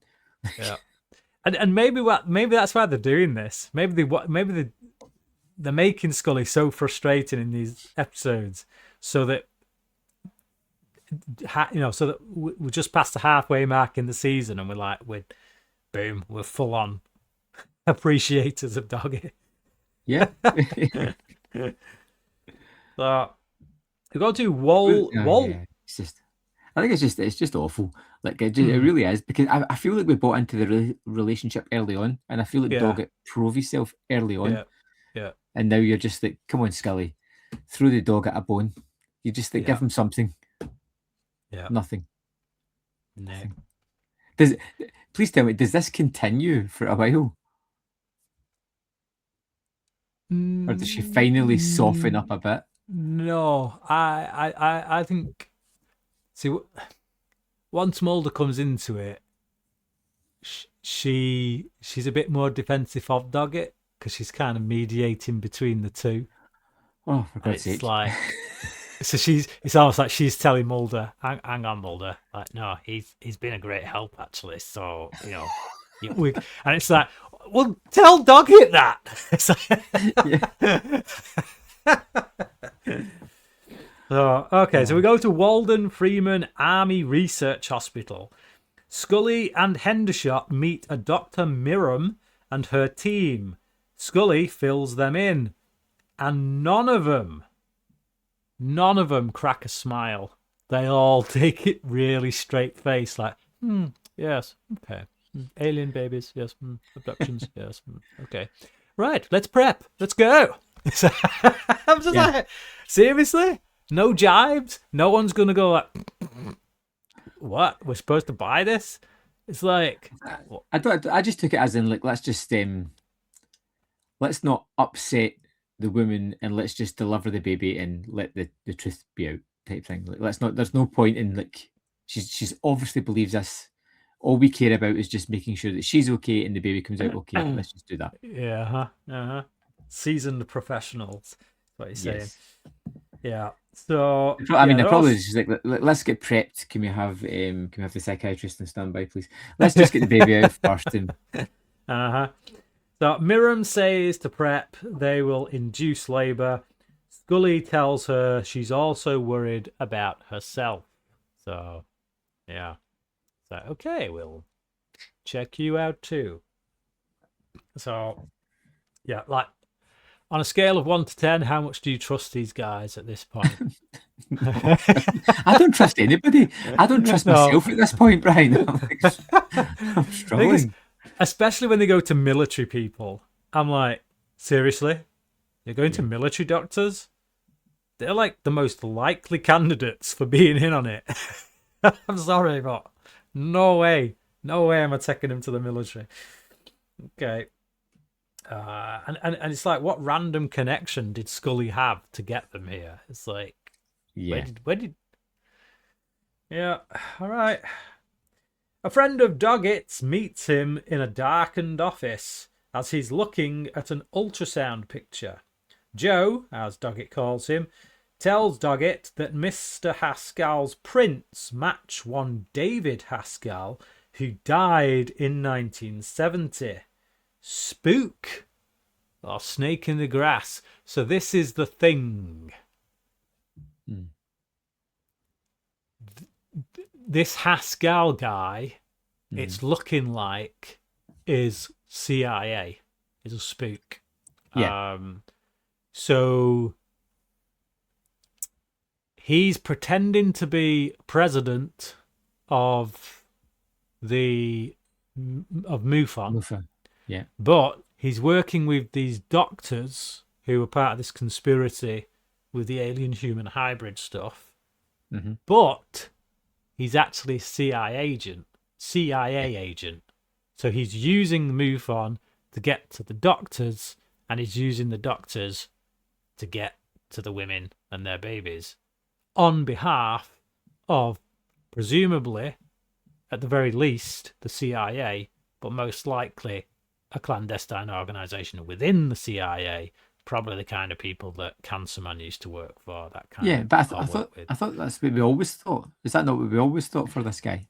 yeah. And maybe that's why they're doing this. Maybe they're making Scully so frustrating in these episodes, so that so that we're just past the halfway mark in the season, and we're full on appreciators of Doggett. Yeah. So we go to Wall. Yeah. It's just, I think it's just awful. Like, it really is, because I feel like we bought into the relationship early on, and I feel like Yeah. Doggett prove himself early on. Yeah. And now you're just like, come on, Scully, throw the dog at a bone. You just like, give him something. Yeah. Nothing. Nothing. Please tell me, does this continue for a while? Or does she finally soften up a bit? No, I think. See, once Mulder comes into it, she's a bit more defensive of Doggett because she's kind of mediating between the two. Oh, for God's sake! Like, so it's almost like she's telling Mulder, "Hang on, Mulder. Like, no, he's been a great help actually. So and it's like, well, tell Doggett that." It's like, so, okay, so we go to Walden Freeman Army Research Hospital. Scully and Hendershot meet a Dr. Miram and her team. Scully fills them in, and none of them crack a smile. They all take it really straight face, like, yes, okay. Alien babies, yes. Abductions, yes. Okay. Right, let's prep. Let's go. I'm just like, seriously? No jibes? No one's going to go like, what? We're supposed to buy this? It's like... I just took it as in, like, let's not upset the woman and let's just deliver the baby and let the truth be out type thing. Like, there's no point in, like, she's obviously believes us. All we care about is just making sure that she's okay and the baby comes out okay. Let's just do that. Yeah, seasoned professionals. What you're saying. Yes. Yeah. So I mean, the problem is just like, let's get prepped. Can we have the psychiatrist on standby, please? Let's just get the baby out first. So Miram says to prep, they will induce labour. Scully tells her she's also worried about herself. So, yeah. So, okay, we'll check you out too. So, yeah, like, on a scale of 1 to 10, how much do you trust these guys at this point? I don't trust anybody. I don't trust myself at this point, Brian. I'm struggling. Especially when they go to military people. I'm like, seriously? You're going to military doctors? They're like the most likely candidates for being in on it. I'm sorry, but no way. No way am I taking them to the military. Okay. And it's like, what random connection did Scully have to get them here? It's like, Yeah. where did? Yeah, all right. A friend of Doggett's meets him in a darkened office as he's looking at an ultrasound picture. Joe, as Doggett calls him, tells Doggett that Mr. Haskell's prints match one David Haskell, who died in 1970. Spook, or snake in the grass. So this is the thing. Mm. This Haskell guy, it's looking like, is CIA, is a spook. Yeah. So he's pretending to be president of MUFON. MUFON. Yeah. But he's working with these doctors who are part of this conspiracy with the alien-human hybrid stuff. Mm-hmm. But he's actually a CIA agent. So he's using the MUFON to get to the doctors, and he's using the doctors to get to the women and their babies on behalf of, presumably, at the very least, the CIA, but most likely a clandestine organisation within the CIA, probably the kind of people that Cancerman used to work for. That kind of But I thought that's what we always thought. Is that not what we always thought for this guy?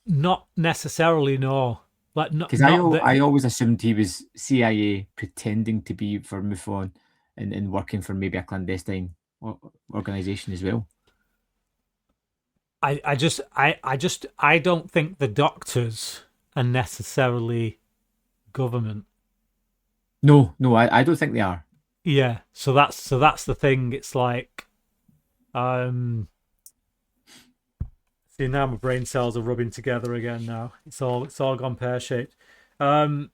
Not necessarily, no. Like, Because I always assumed he was CIA pretending to be for MUFON and working for maybe a clandestine organisation as well. I don't think the doctors are necessarily government. No, I don't think they are. Yeah, so that's the thing. It's like, see, now my brain cells are rubbing together again. Now it's all gone pear shaped. No,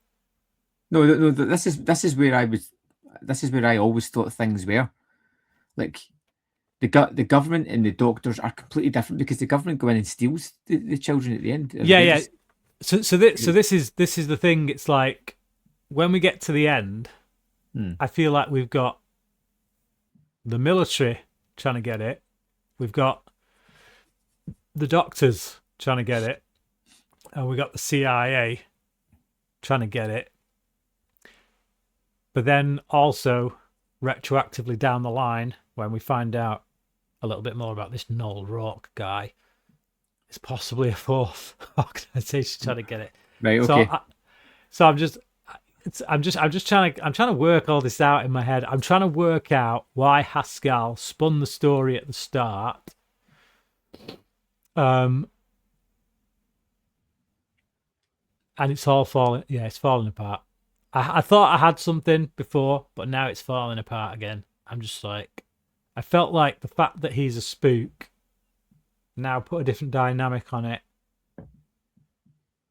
this is where I always thought things were. Like the government and the doctors are completely different, because the government go in and steals the children at the end. Yeah. So this is the thing. It's like, when we get to the end, I feel like we've got the military trying to get it. We've got the doctors trying to get it. And we got the CIA trying to get it. But then also, retroactively down the line, when we find out a little bit more about this Noel Rourke guy, it's possibly a fourth organisation trying to get it. Right. Okay. So I'm just trying to work all this out in my head. I'm trying to work out why Haskell spun the story at the start. And it's all falling. Yeah, it's falling apart. I thought I had something before, but now it's falling apart again. I'm just like, I felt like the fact that he's a spook now put a different dynamic on it,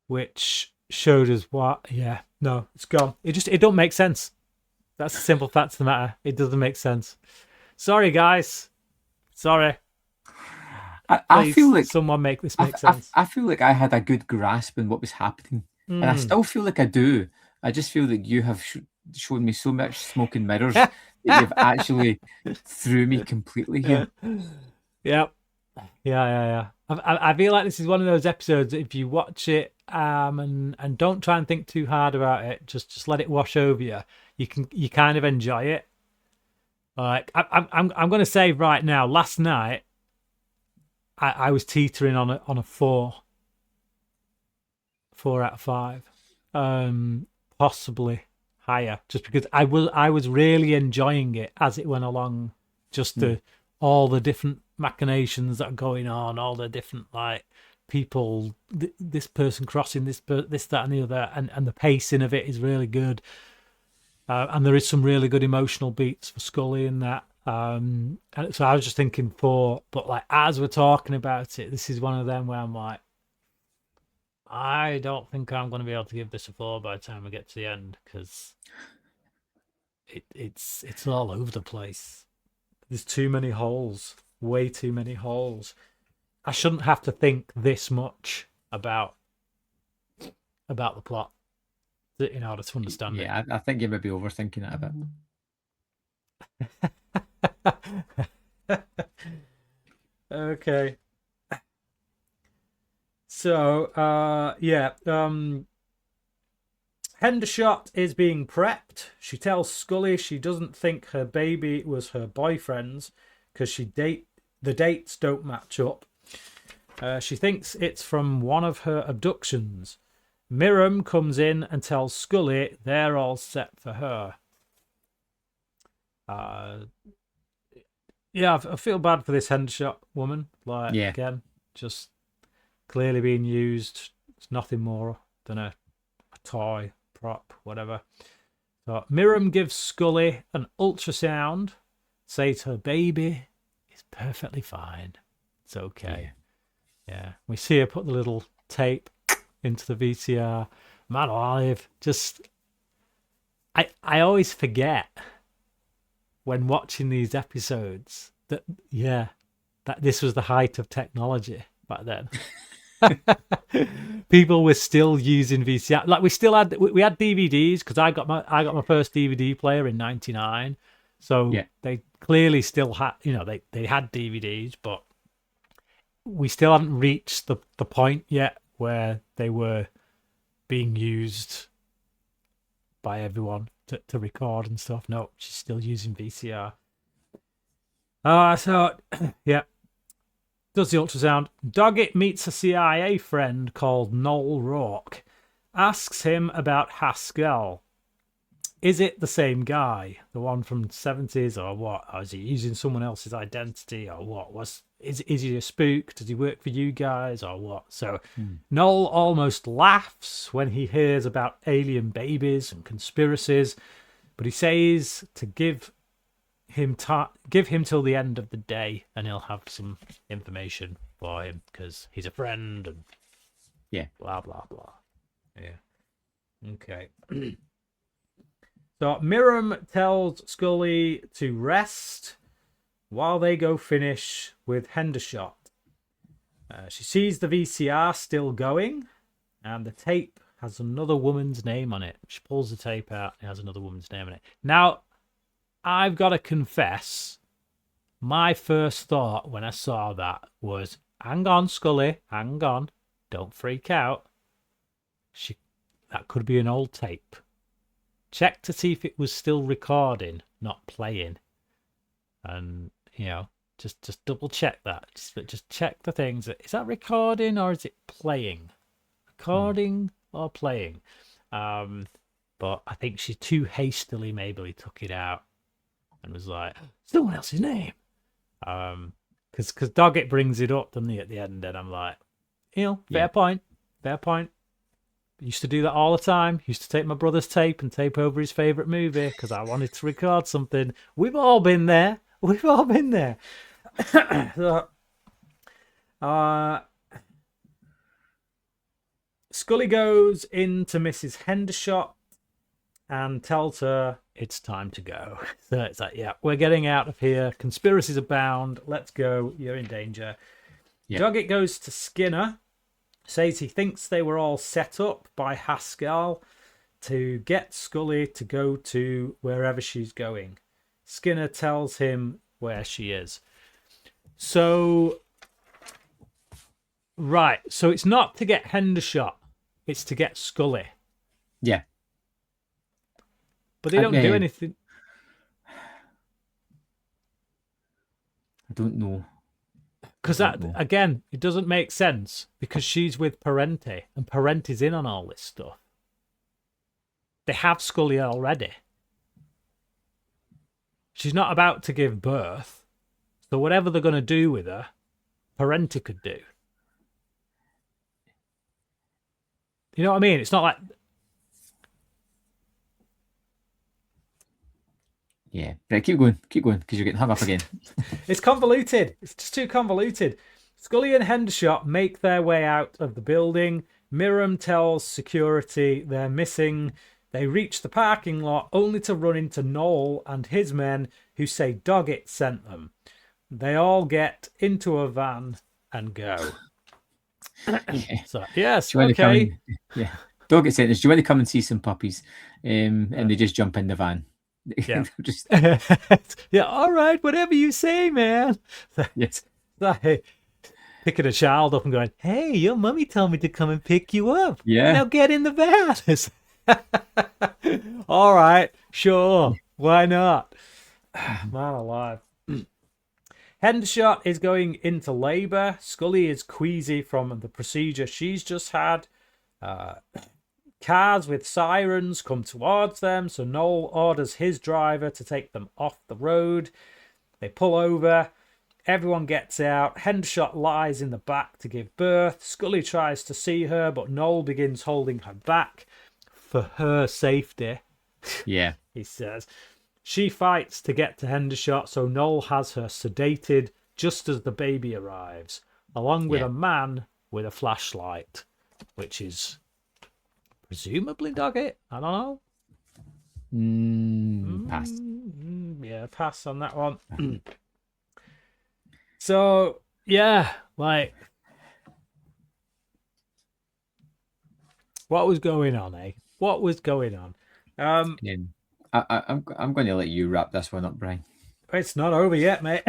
which showed us what. Yeah, no, it's gone. It don't make sense. That's the simple fact of the matter. It doesn't make sense. Sorry, guys. Sorry. I feel like someone make this make sense. I feel like I had a good grasp on what was happening, and I still feel like I do. I just feel like you have shown me so much smoke and mirrors that you've actually threw me completely here. Yep. Yeah. I feel like this is one of those episodes that if you watch it and don't try and think too hard about it, just let it wash over you. You kind of enjoy it. Like, I'm going to say right now, last night I was teetering on a 4 out of 5, possibly higher, just because I was really enjoying it as it went along. Just all the different machinations that are going on, all the different, like, people, this person crossing this, that, and the other, and the pacing of it is really good. And there is some really good emotional beats for Scully in that. And so I was just thinking 4, but like as we're talking about it, this is one of them where I'm like, I don't think I'm going to be able to give this a 4 by the time we get to the end, because it's all over the place. There's too many holes, way too many holes. I shouldn't have to think this much about the plot. in order to understand Yeah, I think you may be overthinking it a bit. Okay. So, yeah. Hendershot is being prepped. She tells Scully she doesn't think her baby was her boyfriend's because the dates don't match up. She thinks it's from one of her abductions. Miriam comes in and tells Scully they're all set for her. Yeah, I feel bad for this Hendershot woman. Like, Yeah. again, just clearly being used. It's nothing more than a toy, prop, whatever. So Miriam gives Scully an ultrasound, says her baby is perfectly fine. It's okay. Yeah. We see her put the little tape into the VCR. Man alive. Just, I always forget when watching these episodes that this was the height of technology back then. People were still using VCR. Like we had DVDs because I got my first DVD player in '99. So they clearly still had, they had DVDs, but we still hadn't reached the point yet where they were being used by everyone to record and stuff. No, she's still using VCR. So yeah. Does the ultrasound. Doggett meets a CIA friend called Noel Rourke. Asks him about Haskell. Is it the same guy? The one from the 70s or what? Or is he using someone else's identity or what? Is he a spook? Does he work for you guys or what? So Noel almost laughs when he hears about alien babies and conspiracies, but he says to give him till the end of the day and he'll have some information for him because he's a friend and blah blah blah. Okay. So Miriam tells Scully to rest while they go finish with Hendershot. She sees the VCR still going and the tape has another woman's name on it. She pulls the tape out and it has another woman's name on it. Now I've got to confess, my first thought when I saw that was, hang on, Scully, hang on. Don't freak out. That could be an old tape. Check to see if it was still recording, not playing. And, just double check that. Just check the things. Is that recording or is it playing? Recording or playing? But I think she too hastily maybe took it out. And was like, someone else's name. Because Doggett brings it up, doesn't he, at the end? And I'm like, fair point. Used to do that all the time. Used to take my brother's tape and tape over his favourite movie because I wanted to record something. We've all been there. So, Scully goes into Mrs. Hendershot and tells her it's time to go. So it's like, we're getting out of here. Conspiracies abound. Let's go. You're in danger. Doggett goes to Skinner, says he thinks they were all set up by Haskell to get Scully to go to wherever she's going. Skinner tells him where she is. So, right. So it's not to get Hendershot. It's to get Scully. Yeah. But they don't do anything. I don't know. Because again, it doesn't make sense because she's with Parenti and Parenti's in on all this stuff. They have Scully already. She's not about to give birth. So whatever they're going to do with her, Parenti could do. You know what I mean? It's not like... Yeah, right, keep going, because you're getting hung up again. It's convoluted. It's just too convoluted. Scully and Hendershot make their way out of the building. Miriam tells security they're missing. They reach the parking lot only to run into Noel and his men who say Doggett sent them. They all get into a van and go. So, yes, okay. Yeah. Dog gets sentenced. Do you want to come and see some puppies? And they just jump in the van. Yeah. Just, yeah, all right, whatever you say, man. yes. Like picking a child up and going, hey, your mummy told me to come and pick you up. Yeah. Now get in the van. All right, sure. Why not? Man alive. Hendershot is going into labour. Scully is queasy from the procedure she's just had. Cars with sirens come towards them, so Noel orders his driver to take them off the road. They pull over. Everyone gets out. Hendershot lies in the back to give birth. Scully tries to see her, but Noel begins holding her back for her safety. Yeah. He says. She fights to get to Hendershot, so Noel has her sedated just as the baby arrives, along with a man with a flashlight, which is presumably Doggett. I don't know. Pass. Yeah, pass on that one. So, yeah, like, what was going on, eh? What was going on? I'm going to let you wrap this one up, Brian. It's not over yet, mate.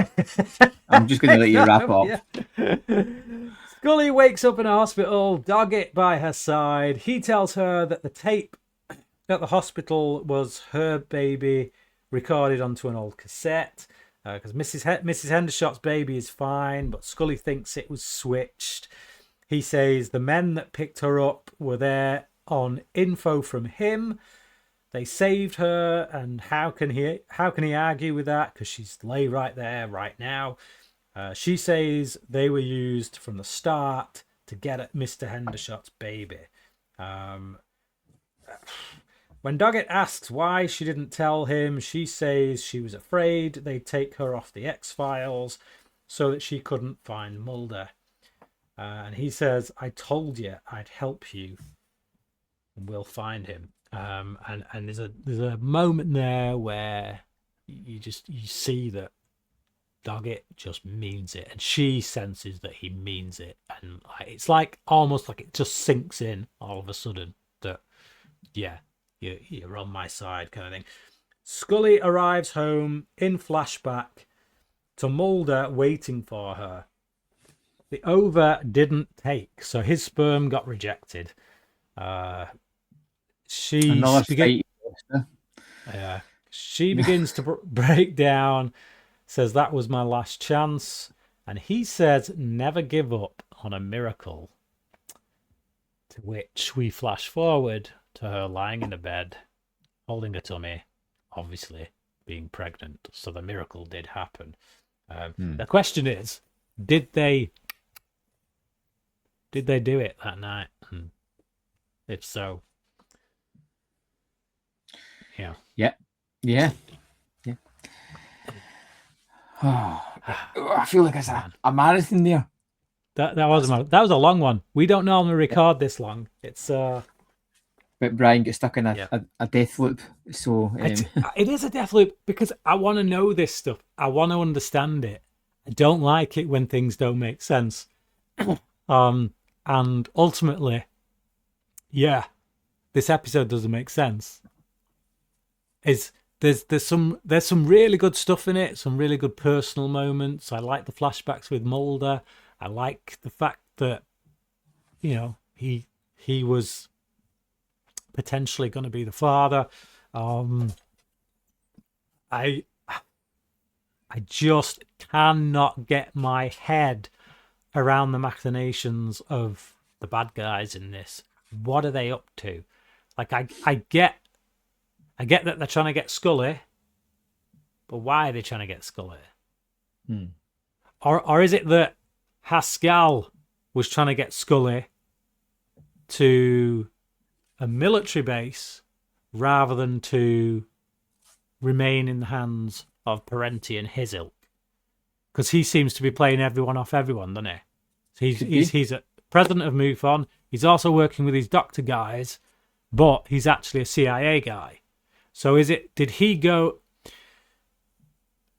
I'm just going to let you wrap up. Scully wakes up in a hospital, Doggett by her side. He tells her that the tape at the hospital was her baby recorded onto an old cassette. Because Mrs. Hendershot's baby is fine, but Scully thinks it was switched. He says the men that picked her up were there on info from him. They saved her, and how can he argue with that? Because she's lay right there, right now. She says they were used from the start to get at Mr. Hendershot's baby. When Doggett asks why she didn't tell him, she says she was afraid they'd take her off the X-Files so that she couldn't find Mulder. And he says, I told you I'd help you. And we'll find him. And there's a moment there where you see that Doggett just means it, and she senses that he means it, and it's like almost like it just sinks in all of a sudden that you're on my side kind of thing. Scully arrives home in flashback to Mulder waiting for her. The ova didn't take, so his sperm got rejected. She begins to break down, says that was my last chance, and he says never give up on a miracle. To which we flash forward to her lying in a bed, holding a tummy, obviously being pregnant. So the miracle did happen. The question is, did they do it that night? And if so, Yeah. Oh, I feel like it's a marathon there. That was a long one. We don't normally record this long. It's But Brian gets stuck in a death loop. So it is a death loop because I want to know this stuff. I want to understand it. I don't like it when things don't make sense. And ultimately, this episode doesn't make sense. There's some really good stuff in it, some really good personal moments. I like the flashbacks with Mulder. I like the fact that, he was potentially going to be the father. I just cannot get my head around the machinations of the bad guys in this. What are they up to? Like, I get that they're trying to get Scully, but why are they trying to get Scully? Or is it that Haskell was trying to get Scully to a military base rather than to remain in the hands of Parenti and his ilk? Because he seems to be playing everyone off everyone, doesn't he? So he's a president of MUFON. He's also working with his doctor guys, but he's actually a CIA guy. So did he go?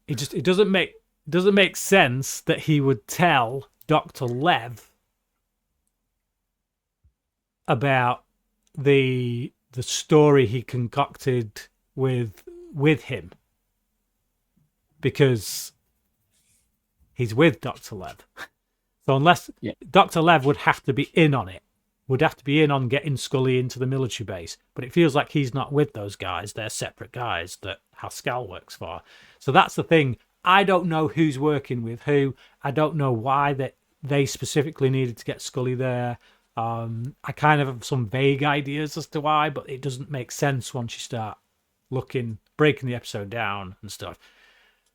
It doesn't make sense that he would tell Dr. Lev about the story he concocted with him, because he's with Dr. Lev. So unless Dr. Lev would have to be in on it, would have to be in on getting Scully into the military base, but it feels like he's not with those guys. They're separate guys that Haskell works for. So that's the thing. I don't know who's working with who. I don't know why they specifically needed to get Scully there. I kind of have some vague ideas as to why, but it doesn't make sense once you start breaking the episode down and stuff.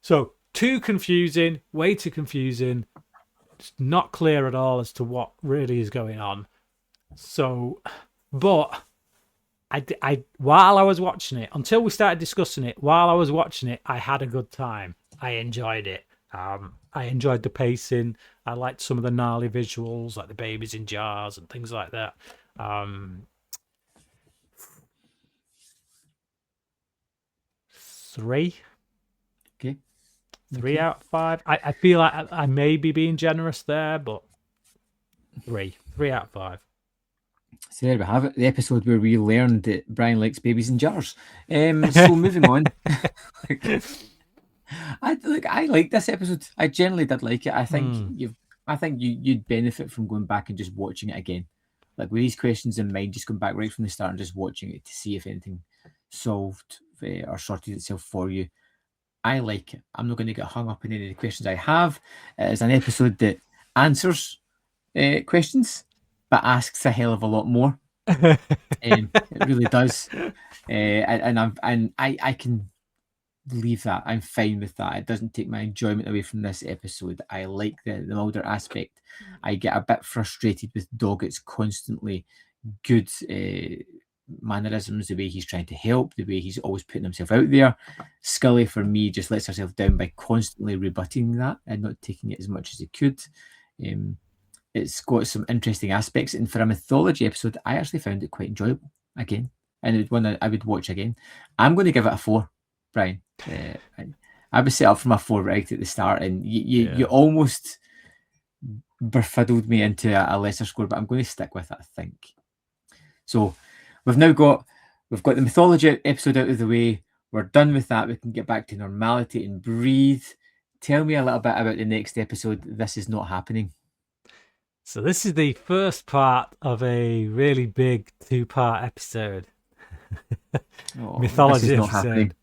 So too confusing, way too confusing. It's not clear at all as to what really is going on. So, but I while I was watching it, until we started discussing it, while I was watching it, I had a good time. I enjoyed it. I enjoyed the pacing. I liked some of the gnarly visuals, like the babies in jars and things like that. 3. Okay. 3 out of 5. I feel like I may be being generous there, but 3 out of 5. So there we have it, the episode where we learned that Brian likes babies in jars. So moving on. I like this episode. I generally did like it. I think you'd benefit from going back and just watching it again. Like with these questions in mind, just going back right from the start and just watching it to see if anything solved or sorted itself for you. I like it. I'm not going to get hung up in any of the questions I have. It's an episode that answers questions, but asks a hell of a lot more. It really does, and I can leave that. I'm fine with that. It doesn't take my enjoyment away from this episode. I like the Mulder aspect. I get a bit frustrated with Doggett's constantly good mannerisms, the way he's trying to help, the way he's always putting himself out there. Scully, for me, just lets herself down by constantly rebutting that and not taking it as much as he could. It's got some interesting aspects, and for a mythology episode, I actually found it quite enjoyable again, and it's one that I would watch again. I'm going to give it a 4, Brian. I was set up from a 4 right at the start, and you almost befuddled me into a lesser score, but I'm going to stick with it, I think. So we've got the mythology episode out of the way. We're done with that. We can get back to normality and breathe. Tell me a little bit about the next episode. This Is Not Happening. So this is the first part of a really big 2-part episode. Mythology episode.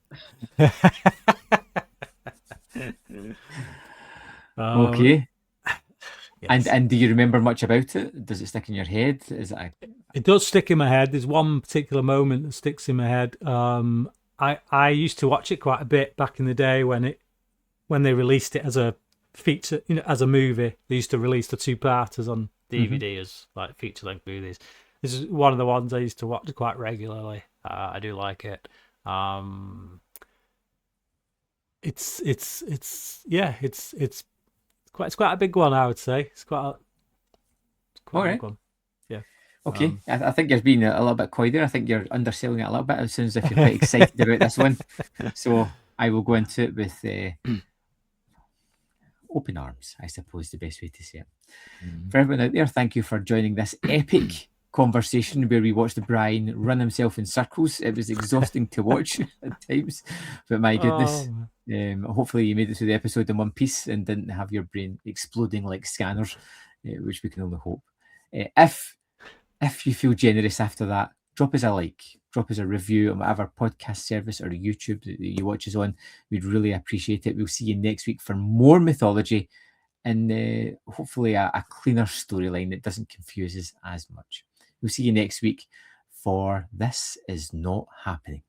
Okay. Yes. And do you remember much about it? Does it stick in your head? It does stick in my head. There's one particular moment that sticks in my head. I used to watch it quite a bit back in the day when they released it as a feature, as a movie. They used to release the 2-parters on DVD as like feature-length movies. This is one of the ones I used to watch quite regularly. I do like it. It's quite a big one, I would say. It's quite a big one. Yeah. Okay. I think you're being a little bit coy there. I think you're underselling it a little bit. It sounds as if you're quite excited about this one. So I will go into it with open arms, I suppose, the best way to say it. For everyone out there, thank you for joining this epic conversation where we watched Brian run himself in circles. It was exhausting to watch at times, but my goodness. Hopefully you made it through the episode in one piece and didn't have your brain exploding like scanners, which we can only hope. If you feel generous after that, drop us a like, drop us a review on whatever podcast service or YouTube that you watch us on. We'd really appreciate it. We'll see you next week for more mythology and hopefully a cleaner storyline that doesn't confuse us as much. We'll see you next week for This Is Not Happening.